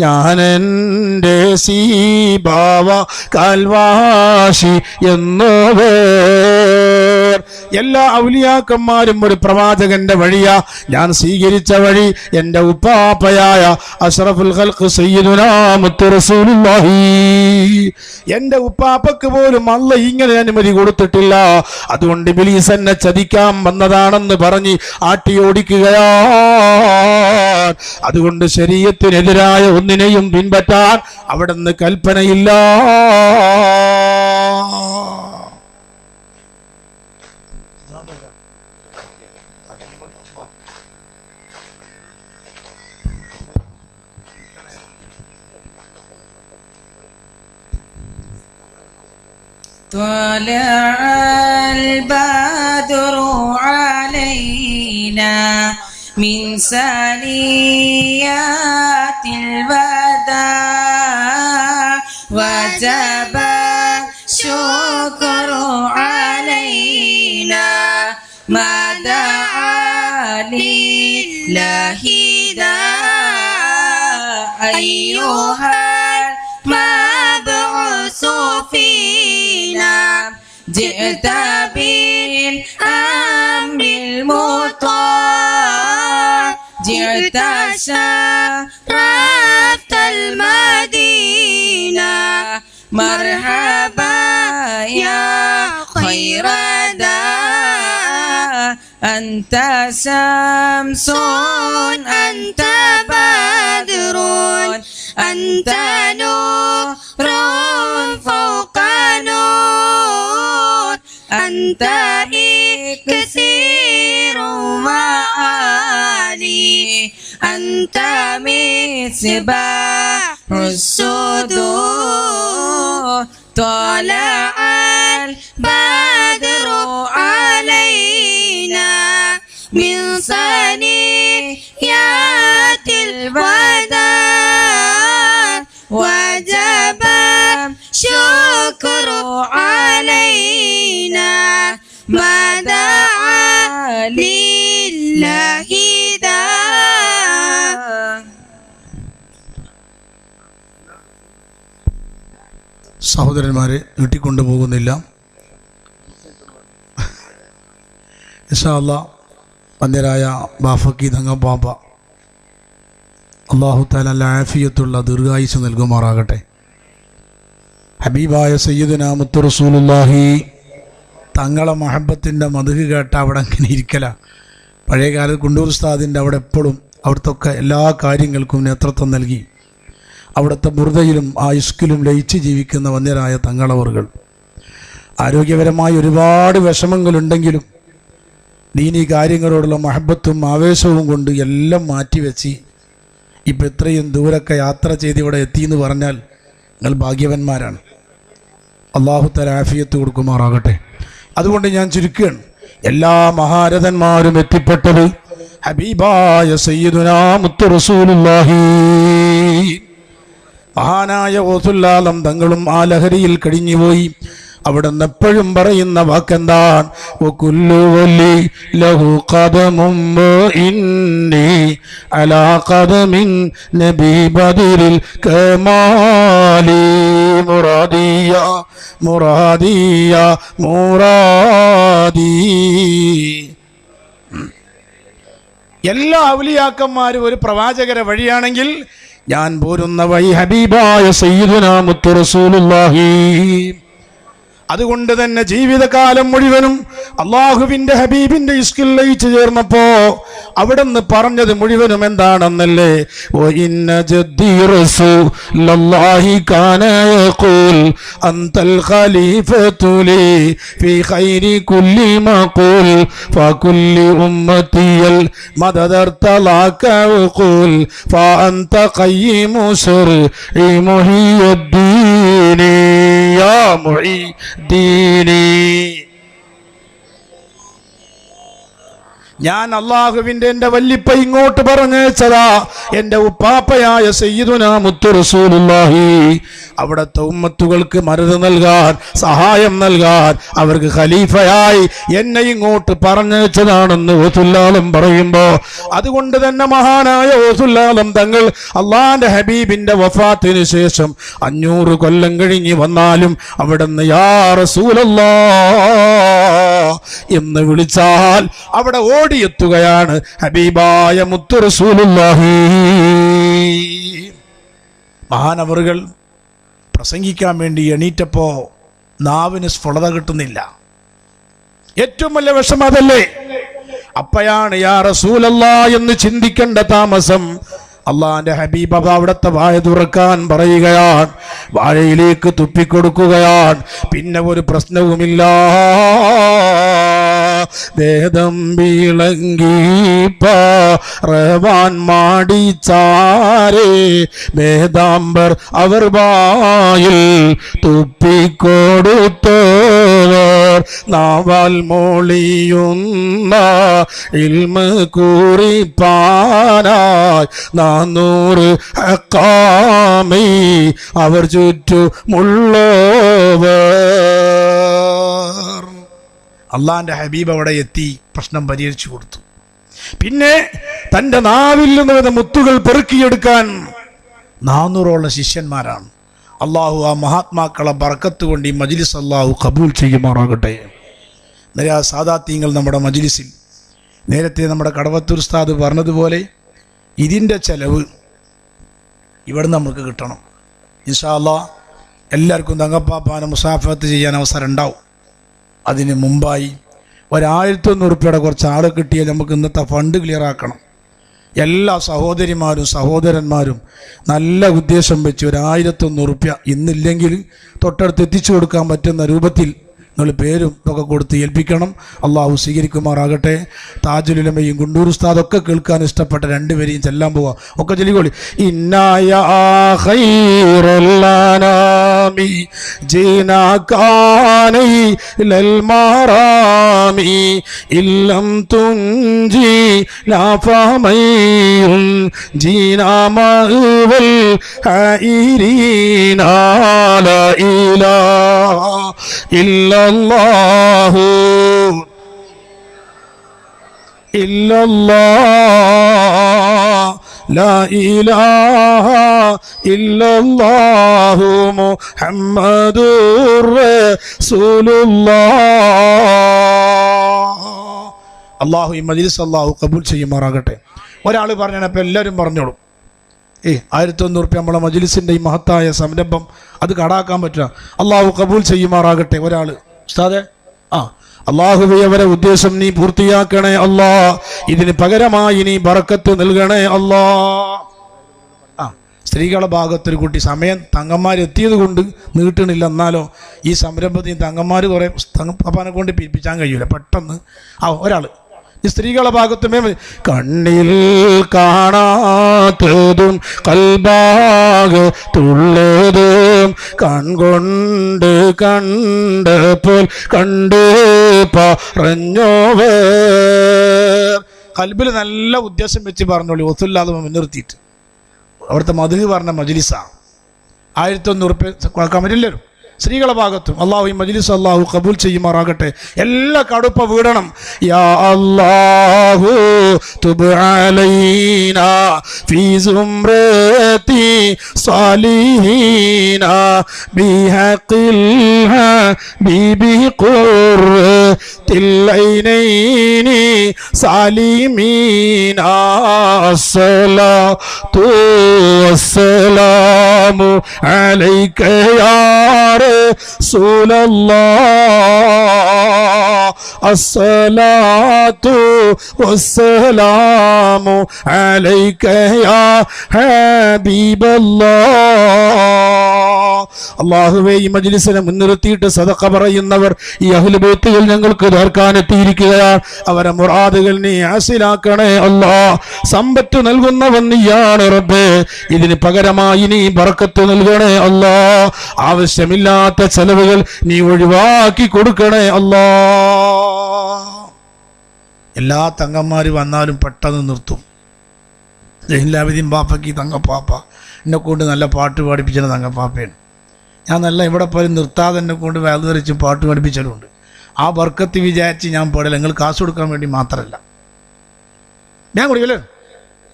ഞാനെൻ്റെ സീബാവ കാൽവാശി എന്നോവേ. എല്ലാ ഔലിയാക്കന്മാരും ഒരു പ്രവാചകന്റെ വഴിയാ, ഞാൻ സ്വീകരിച്ച വഴി എൻ്റെ ഉപ്പാപ്പയായ അഷ്റഫുൽ ഖൽഖ് സയ്യിദുനാ മുത്ത് റസൂലുള്ളാഹി. എൻ്റെ ഉപ്പാപ്പക്ക് പോലും അല്ലാഹ് ഇങ്ങനെ അനുമതി കൊടുത്തിട്ടില്ല. അതുകൊണ്ട് ഇബ്ലീസ് എന്നെ ചതിക്കാൻ വന്നതാണെന്ന് പറഞ്ഞ് ആട്ടിയോടിക്കുകയാ. അതുകൊണ്ട് ശരീഅത്തിനെതിരായ ഒന്നിനെയും പിൻപറ്റാൻ അവിടുന്ന് കൽപ്പനയില്ല. طلع البدر علينا من ثنيات الوداع وجب الشكر علينا ما دعا لله داع أيها المبعوث فينا جئت بالأمر المطاع جئت شرفت المدينة مرحبا يا خير داع أنت شمس أنت بدر أنت نور فوق نور أنت إكسير وعالي أنت مصباح الصدور طلع البدر علينا من ثنيات الوداع وجب الشكر علينا ما دعا لله داع. സഹോദരന്മാരെ നീട്ടിക്കൊണ്ടുപോകുന്നില്ല. ഇൻഷാ അല്ലാഹ് വന്യരായ ബാഫക്കി തങ്ങപ്പാപ്പ അല്ലാഹു തആല നല്ല ആഫിയത്തുള്ള ദീർഘായുസ്സ് നൽകുമാറാകട്ടെ. ഹബീബായ സയ്യിദുനാ മുത്ത് റസൂലുള്ളാഹി തങ്ങളെ മഹബത്തിൻ്റെ മദ്ഹ് കേട്ട അവിടെ അങ്ങനെ ഇരിക്കല. പഴയ കാലത്ത് കുണ്ടൂർ ഉസ്താദിൻ്റെ അവിടെ എപ്പോഴും അവിടുത്തെ എല്ലാ കാര്യങ്ങൾക്കും നേതൃത്വം നൽകി അവിടുത്തെ ബുർദയിലും ആ ഇഷ്കിലും ലയിച്ച് ജീവിക്കുന്ന വന്യരായ തങ്ങളവറുകൾ ആരോഗ്യപരമായി ഒരുപാട് വിഷമങ്ങളുണ്ടെങ്കിലും ദീനീ കാര്യങ്ങളോടുള്ള മഹബത്തും ആവേശവും കൊണ്ട് എല്ലാം മാറ്റിവെച്ച് ഇപ്പം ഇത്രയും ദൂരൊക്കെ യാത്ര ചെയ്ത് ഇവിടെ എത്തിയെന്ന് പറഞ്ഞാൽ നിങ്ങൾ ഭാഗ്യവന്മാരാണ്. അല്ലാഹു തആല ആഫിയത്ത് കൊടുക്കുമാറാകട്ടെ. അതുകൊണ്ട് ഞാൻ ചുരുക്കുകയാണ്, എല്ലാ മഹാരഥന്മാരും എത്തിപ്പെട്ടത് ഹബീബായ സയ്യിദുനാ മുത്ത് റസൂലുള്ളാഹി മഹാനായ ഗൗസുൽ തങ്ങളും ആ ലഹരിയിൽ കഴിഞ്ഞുപോയി. അവിടെ നിന്ന് എപ്പോഴും പറയുന്ന വാക്കെന്താണ്? വകുല്ലു വലി ലഹു ഖദമും ഇന്നി അലാ ഖദമിൻ നബി ബദരിൽ കമാലി മുറാദിയ മുറാദിയ മുറാദി. എല്ലാ ഔലിയാക്കന്മാരും ഒരു പ്രവാചകരെ വഴിയാണെങ്കിൽ ഞാൻ പോരുന്ന വഴി ഹബീബായ സയ്യിദുനാ മുത്ത് റസൂലുള്ളാഹി. അതുകൊണ്ട് തന്നെ ജീവിതകാലം മുഴുവനും അള്ളാഹുവിൻ്റെ ഹബീബിൻ്റെ ഇഷ്കിൽ ലയിച്ചു ചേർന്നപ്പോ അവിടെ നിന്ന് പറഞ്ഞത് മുഴുവനും എന്താണെന്നല്ലേ? ഓ ഇന്ന ജദ്ദി റസൂലുള്ളാഹി കാന യഖൂൽ അൻതൽ ഖലീഫതു ലി ഫീ ഖൈരി കുല്ലി മഖൂൽ ഫകുല്ലി ഉമ്മത്തിയൽ മദദർതലാക വഖൂൽ ഫഅൻത ഖയ്യിമു ശർഇ മുഹിയുദ്ദീൻ യാ മുഹി ദീനി. ഞാൻ അള്ളാഹുവിൻ്റെ എൻ്റെ വല്ലിപ്പ ഇങ്ങോട്ട് പറഞ്ഞേച്ചതാ എൻ്റെ ഉപ്പാപ്പയായ സയ്യിദുനാ മുത്ത് റസൂലുള്ളാഹി. അവിടുത്തെ ഉമ്മത്തുകൾക്ക് മരുന്ന് നൽകാൻ, സഹായം നൽകാൻ, അവർക്ക് ഖലീഫയായി എന്നെ ഇങ്ങോട്ട് പറഞ്ഞേച്ചതാണെന്ന് ഓസുല്ലാലം പറയുമ്പോൾ, അതുകൊണ്ട് തന്നെ മഹാനായ ഓസുല്ലാലം തങ്ങൾ അള്ളാന്റെ ഹബീബിന്റെ വഫാത്തിന് ശേഷം 500 കൊല്ലം കഴിഞ്ഞ് വന്നാലും അവിടുന്ന് യാ റസൂലല്ലാഹ് എന്ന് വിളിച്ചാൽ അവിടെ ഓടിയെത്തുകയാണ് ഹബീബായ മുത്ത് റസൂലുള്ളാഹി. മഹാനവറുകൾ പ്രസംഗിക്കാൻ വേണ്ടി എണീറ്റപ്പോ നാവിന് സ്ഫുടത കിട്ടുന്നില്ല. ഏറ്റവും വലിയ വിഷമം അതല്ലേ? അപ്പയാണ് യാ റസൂലല്ലാഹ് എന്ന് ചിന്തിക്കേണ്ട താമസം. അള്ളാന്റെ ഹബീബ് അവിടുത്തെ വായ തുറക്കാൻ പറയുകയാണ്, വാഴയിലേക്ക് തുപ്പിക്കൊടുക്കുകയാണ്. പിന്നെ ഒരു പ്രശ്നവുമില്ല. വേദം വിളങ്ങിപ്പാൻ മാടിച്ചാരേ വേദാംബർ അവർ വായിൽ തുപ്പിക്കൊടുത്തോരേ നാവാൽ മൊളിയുന്ന ഇൽമ് കുറിപ്പാനായി 400 ഹക്കാമി അവർ ചുറ്റുമുള്ളവർ. അള്ളാന്റെ ഹബീബ് അവിടെ എത്തി പ്രശ്നം പരിഹരിച്ചു കൊടുത്തു. പിന്നെ തൻ്റെ നാവിൽ നിന്ന് വരുന്ന മുത്തുകൾ പെറുക്കിയെടുക്കാൻ 400ഓളം ശിഷ്യന്മാരാണ്. അള്ളാഹു ആ മഹാത്മാക്കളെ ബർക്കത്ത് കൊണ്ട് ഈ മജ്ലിസ് അള്ളാഹു കബൂൽ ചെയ്യുമാറാകട്ടെ. നേരെ ആ സാദാത്യങ്ങൾ നമ്മുടെ മജ്ലിസിൽ നേരത്തെ നമ്മുടെ കടവത്തൂർ ഉസ്താദ് പറഞ്ഞതുപോലെ ഇതിൻ്റെ ചെലവ് ഇവിടുന്ന് നമുക്ക് കിട്ടണം. ഇൻഷാ അല്ലാഹ് എല്ലാവർക്കും തങ്കപ്പാപ്പാനെ മുസാഫത്ത് ചെയ്യാൻ അവസരം ഉണ്ടാവും. അതിന് മുമ്പായി 1100 രൂപയുടെ കുറച്ച് ആളെ കിട്ടിയാൽ നമുക്ക് ഇന്നത്തെ ഫണ്ട് ക്ലിയർ ആക്കണം. എല്ലാ സഹോദരിമാരും സഹോദരന്മാരും നല്ല ഉദ്ദേശം വെച്ച് 1100 രൂപ ഇന്നില്ലെങ്കിൽ തൊട്ടടുത്ത് എത്തിച്ചു കൊടുക്കാൻ പറ്റുന്ന രൂപത്തിൽ നിങ്ങൾ പേരും ഒക്കെ കൊടുത്ത് ഏൽപ്പിക്കണം. അള്ളാഹു സ്വീകരിക്കുമാറാകട്ടെ. താജുലുലമയും ഗുണ്ടൂർ ഉസ്താദൊക്കെ കേൾക്കാൻ ഇഷ്ടപ്പെട്ട രണ്ടുപേരെയും ചെല്ലാൻ പോവാ. ഒക്കെ ചൊല്ലിക്കോളി. ഇന്നായ ഖൈറല്ലാനാമി ജീനാകാനൈ ലൽമാറാമി ഇല്ലം തുഞ്ചി ലാഫമൈൻ ജീനാമവൽ ഹൈരീനാ ലാ ഇലാഹ ഇല്ലല്ലാഹു ഇല്ലല്ലാഹ് ലാ ഇലാഹ ഇല്ലല്ലാഹു മുഹമ്മദുർ റസൂലുള്ളാഹ്. അല്ലാഹു ഈ മജ്ലിസ് അല്ലാഹു കബൂൽ ചെയ്യുമാറാകട്ടെ. ഒരാൾ പറഞ്ഞപ്പോൾ എല്ലാവരും പറഞ്ഞോളും. 1100 രൂപ നമ്മളെ മജ്ലിസിൻ്റെ ഈ മഹത്തായ സംരംഭം അത് കടാക്കാൻ പറ്റുക. അള്ളാഹു കബൂൽ ചെയ്യുമാറാകട്ടെ. ഒരാൾ ഉസ്താദേ അള്ളാഹുവേ അവരെ ഉദ്ദേശം നീ പൂർത്തിയാക്കണേ അല്ലാ. ഇതിന് പകരമായി നീ ബറക്കത്ത് നൽകണേ അല്ലാ. സ്ത്രീകളുടെ ഭാഗത്തൊരു കുട്ടി സമയം തങ്ങന്മാരെത്തിയത് കൊണ്ട് നീട്ടണില്ല. എന്നാലോ ഈ സംരംഭത്തിന് തങ്ങന്മാർ കുറേ പപ്പാനെ കൊണ്ട് പിരിപ്പിച്ചാൻ കഴിയൂല. പെട്ടെന്ന് ഒരാൾ ഈ സ്ത്രീകളുടെ ഭാഗത്തുമേ കണ്ണിൽ കാണാത്തതും കൽഭാഗത്തുള്ളതും കൺകൊണ്ട് കണ്ടപ്പോൾ കണ്ട് പറഞ്ഞോവേ. കൽബിൽ നല്ല ഉദ്ദേശം വെച്ച് പറഞ്ഞോളി. ഒത്തുല്ലാതെ മുൻനിർത്തിയിട്ട് അവിടുത്തെ മധു പറഞ്ഞ മജ്ലിസാണ്. 1100 രൂപ കൊടുക്കാൻ പറ്റില്ലല്ലോ സ്ത്രീകളുടെ ഭാഗത്തും. അള്ളാഹു ഈ മജ്ലിസ് അള്ളാഹു കബൂൽ ചെയ്യുമാറാകട്ടെ. എല്ലാ കടുപ്പ വീടണം. യാ അല്ലാഹു തുബ് അലൈനാ ഫീ സുംറതി സാലിഹീന ബിഹഖിൽ ഹബീബി ഖുർറത്തിൽ ഐനൈനി സാലിമീന അസ്സലാത്തു വസ്സലാമു അലൈക യാ റസൂലല്ലാഹ് അസ്സലാത്തു വസ്സലാമു അലൈക യാ ഹബീബല്ലാഹ്. അല്ലാഹുവേ ഈ മജ്ലിസിനെ മുൻനിർത്തിയിട്ട് സദഖ പറയുന്നവർ ഈ അഹ്ലു ബൈത്തുകൾ ഞങ്ങൾക്ക് ദർക്കാനെത്തിയിരിക്കുകയാണ്. അവരെ മുറാദുകൾ നീ ഹാസിലാക്കണേ അല്ലാഹ്. സമ്പത്ത് നൽകുന്നവൻ നീയാണ് റബ്ബേ. ഇതിന് പകരമായി നീ ബർക്കത്ത് നൽകണേ അല്ലാഹ്. ആവശ്യമില്ലാത്ത ചെലവുകൾ നീ ഒഴിവാക്കി കൊടുക്കണേ അല്ലാഹ്. എല്ലാ തങ്ങന്മാര് വന്നാലും പെട്ടെന്ന് നിർത്തും. എല്ലാവരും പാപ്പയ്ക്ക് തങ്കപ്പാപ്പ എന്നെ കൊണ്ട് നല്ല പാട്ട് പാടിപ്പിച്ചത് തങ്കപ്പാപ്പയാണ്. ഞാൻ നല്ല ഇവിടെ പോലും നിർത്താതെ എന്നെ കൊണ്ട് വേദറിച്ചും പാട്ട് പഠിപ്പിച്ചതുണ്ട്. ആ ബർക്കത്ത് വിചാരിച്ച് ഞാൻ പാടില്ല. നിങ്ങൾ കാശ് കൊടുക്കാൻ വേണ്ടി മാത്രമല്ല. ഞാൻ കുടിക്കല്ലേ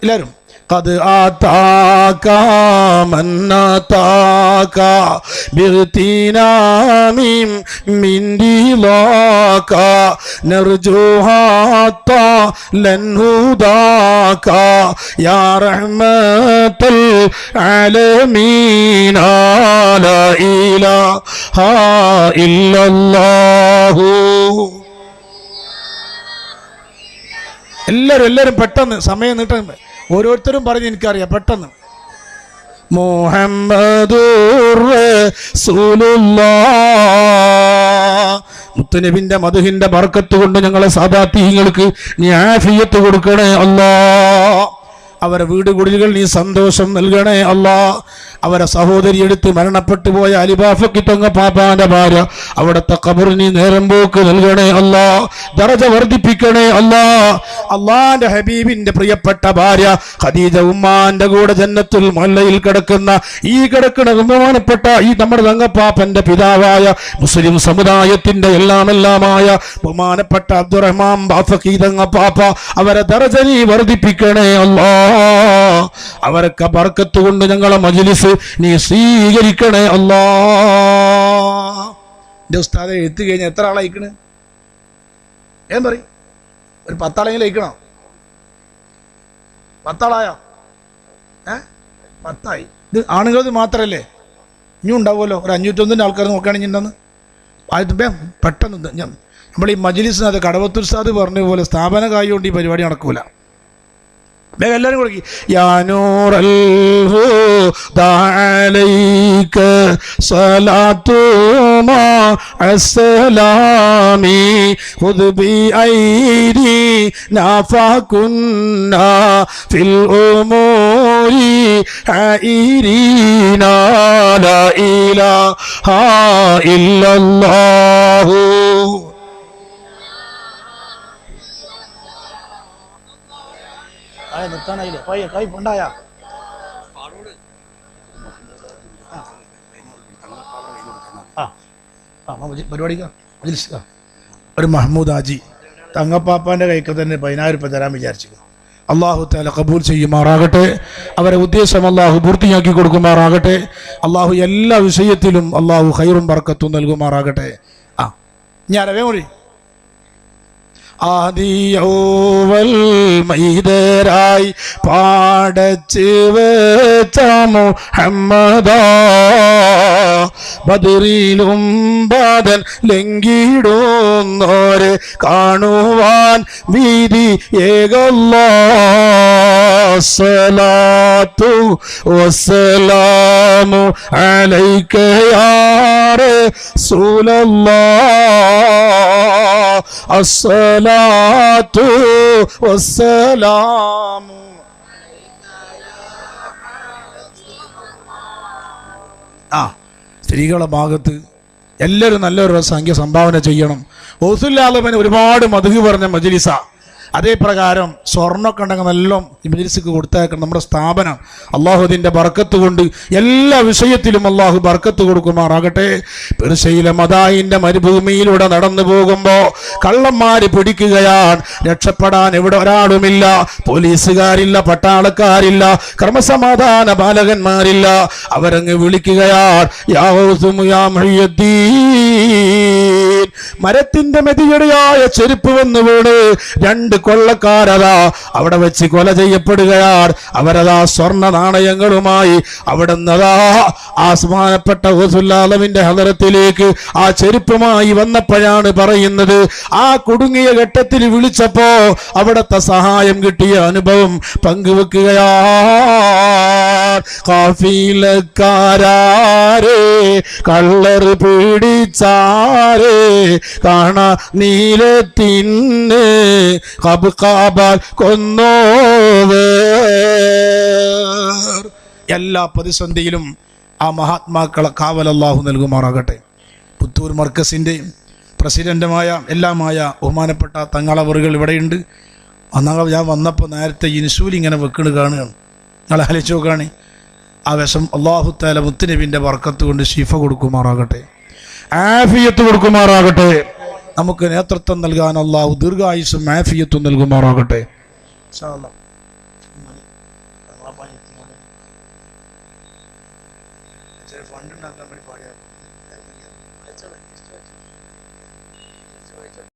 എല്ലാവരും قد آتاك من آتاك باغتنام من رضاك نرجو حتى لن هداك يا رحمة العالمين لا إله إلا الله. എല്ലാവരും പെട്ടെന്ന് സമയം നീട്ടാൻ ഓരോരുത്തരും പറഞ്ഞ് എനിക്കറിയാം പെട്ടെന്ന്. മുഹമ്മദുർ റസൂലുള്ളാഹ്. മുത്തുനബിന്റെ മദ്ഹിന്റെ ബർക്കത്ത് കൊണ്ട് ഞങ്ങളെ സാദാത്യങ്ങൾക്ക് നീ ആഫിയത്ത് കൊടുക്കണേ അല്ലാഹ്. അവരെ വീട് കുടിലുകൾ നീ സന്തോഷം നൽകണേ അല്ലാഹ്. അവരെ സഹോദരി എടുത്ത് മരണപ്പെട്ടു പോയ അലിബാഫക്കി തങ്ങ പാപ്പാന്റെ ഭാര്യ, അവിടുത്തെ ഖബറിന് നേരം പോക്ക് നൽകണേ അല്ലാ, ദറജ വർദ്ധിപ്പിക്കണേ അല്ലാ. അള്ളാന്റെ ഹബീബിന്റെ പ്രിയപ്പെട്ട ഭാര്യ ഖദീജ ഉമ്മാന്റെ കൂടെ ജന്നത്തുൽ മുഅല്ലയിൽ കിടക്കുന്ന ബഹുമാനപ്പെട്ട ഈ നമ്മുടെ തങ്ങപ്പാപ്പന്റെ പിതാവായ മുസ്ലിം സമുദായത്തിന്റെ എല്ലാമായ ബഹുമാനപ്പെട്ട അബ്ദുറഹ്മാൻ ബാഫഖി തങ്ങപ്പാപ്പ, അവരെ ദറജ നീ വർദ്ധിപ്പിക്കണേ അല്ലാ. അവരൊക്കെ ബർക്കത്ത് കൊണ്ട് ഞങ്ങളെ മജ്ലിസ് നീ സ്വീകരിക്കണേ അല്ലാ. എന്റെ ഉസ്താദെ എത്തി കഴിഞ്ഞാൽ എത്ര ആളെ അയക്കണ്? ഏൻ പറയും, ഒരു 10 ആളെങ്കിലും അയക്കണോ? 10 ആളായോ? 10 ആയി. ഇത് ആണുങ്ങളത് മാത്രല്ലേ, ഇനിയും ഉണ്ടാവുമല്ലോ ഒരു 501 ആൾക്കാർ നോക്കുകയാണെങ്കിൽ ഉണ്ടെന്ന്. പെട്ടെന്ന് നമ്മൾ ഈ മജ്ലിസിനകത്ത് കടവത്തൂർ ഉസ്താദ് പറഞ്ഞ പോലെ സ്ഥാപന കായുകൊണ്ട് ഈ പരിപാടി നടക്കൂല. വേഗം എല്ലാവരും കൊടുക്കി. യാ നൂറൽ ഹുദാ അലൈക സ്വലാത്തു മാ അസ്സലാമി ഖുദ് ബി ഐദി നാഫകുന്നാ ഫിൽ ഉമൂരി ഹൈരീനാ ലാ ഇലാഹ ഇല്ലല്ലാഹു. നിർത്താനായില്ലേ? കൈ ഉണ്ടായ പരിപാടിക്ക് ഒരു മഹ്മൂദ് ഹാജി തങ്ങപ്പാപ്പാന്റെ കൈക്ക് തന്നെ 10,000 രൂപ തരാൻ വിചാരിച്ചിരുന്നു. അള്ളാഹു തആല കബൂൽ ചെയ്യുമാറാകട്ടെ. അവരെ ഉദ്ദേശം അള്ളാഹു പൂർത്തിയാക്കി കൊടുക്കുമാറാകട്ടെ. അള്ളാഹു എല്ലാ വിഷയത്തിലും അള്ളാഹു ഖൈറും ബർക്കത്തും നൽകുമാറാകട്ടെ. ഞാൻ വേമൊഴി ആദിയോവൽ മൈദരായി പാടച്ച് വെച്ച മുഹമ്മദാ, ബദറിലും ബദൻ ലംഘിടുന്നോരെ കാണുവാൻ വീതി ഏകല്ലാ. സ്വലാത്തു വസ്സലാമു അലൈക യാ റസൂലല്ലാഹ്, അസ്സലാത്തു വസ്സലാമു. സ്ത്രീകളുടെ ഭാഗത്ത് എല്ലാവരും നല്ലൊരു സംഖ്യ സംഭാവന ചെയ്യണം. ഓസുല്ലാലമന് ഒരുപാട് മദ്ഹ് പറഞ്ഞ മജ്ലിസ. അതേ പ്രകാരം സ്വർണ്ണമൊക്കെ ഉണ്ടെങ്കിൽ നല്ലോണം ഈ മജ്ലിസിക്ക് കൊടുത്തേക്കണം. നമ്മുടെ സ്ഥാപനം അള്ളാഹു അതിൻ്റെ ബർക്കത്ത് കൊണ്ട് എല്ലാ വിഷയത്തിലും അള്ളാഹു ബർക്കത്ത് കൊടുക്കുമാറാകട്ടെ. പെർഷ്യയിലെ മദായിൻ്റെ മരുഭൂമിയിലൂടെ നടന്നു പോകുമ്പോൾ കള്ളന്മാര് പിടിക്കുകയാണ്. രക്ഷപ്പെടാൻ ഇവിടെ ഒരാളുമില്ല, പോലീസുകാരില്ല, പട്ടാളക്കാരില്ല, ക്രമസമാധാന പാലകന്മാരില്ല. അവരങ്ങ് വിളിക്കുകയാണ്, യാ ഗൗസും യാ മുഹിയുദ്ദീൻ. മരത്തിന്റെ മെതിയടിയായ ചെരുപ്പ് വന്നു വീണ് 2 കൊള്ളക്കാരതാ അവിടെ വെച്ച് കൊല ചെയ്യപ്പെടുകയാണ്. അവരതാ സ്വർണ്ണ നാണയങ്ങളുമായി അവിടെ നിന്നതാ ആസ്മാനപ്പെട്ട ഗൗസുല്ലാലമിന്റെ ഹദറത്തിലേക്ക് ആ ചെരുപ്പുമായി വന്നപ്പോഴാണ് പറയുന്നത്, ആ കുടുങ്ങിയ ഘട്ടത്തിൽ വിളിച്ചപ്പോ അവിടത്തെ സഹായം കിട്ടിയ അനുഭവം പങ്കുവെക്കുകയാണ്. കാഫിലക്കാരേ കള്ളർ പിടിച്ചാരേ കാണാ നീലത്തിന്ന് കബാൽ കൊന്നോവർ. എല്ലാ പ്രതിസന്ധിയിലും ആ മഹാത്മാക്കളെ കാവൽ അല്ലാഹു നൽകുമാറാകട്ടെ. പുത്തൂർ മർക്കസിൻ്റെ പ്രസിഡന്റുമായ എല്ലാമായ ബഹുമാനപ്പെട്ട തങ്ങളവറുകൾ ഇവിടെയുണ്ട്. അന്നാൾ ഞാൻ വന്നപ്പോൾ നേരത്തെ ഇൻസൂൽ ഇങ്ങനെ വെക്കണ് കാണുകയാണ്. നിങ്ങൾ ആലോചിച്ച് നോക്കുകയാണ്. ആ വിഷം അല്ലാഹു തആല മുത്തുനബിൻ്റെ ബർക്കത്ത് കൊണ്ട് ശിഫ കൊടുക്കുമാറാകട്ടെ, ആഫിയത്ത് കൊടുക്കുമാറാകട്ടെ. നമുക്ക് നേതൃത്വം നൽകാൻ അല്ലാഹു ദീർഘായുസ്സും ആഫിയത്തും നൽകുമാറാകട്ടെ. ഇൻഷാ അല്ലാഹ്. ഫണ്ട് ഉണ്ടാക്കാൻ വേണ്ടി പാടിയ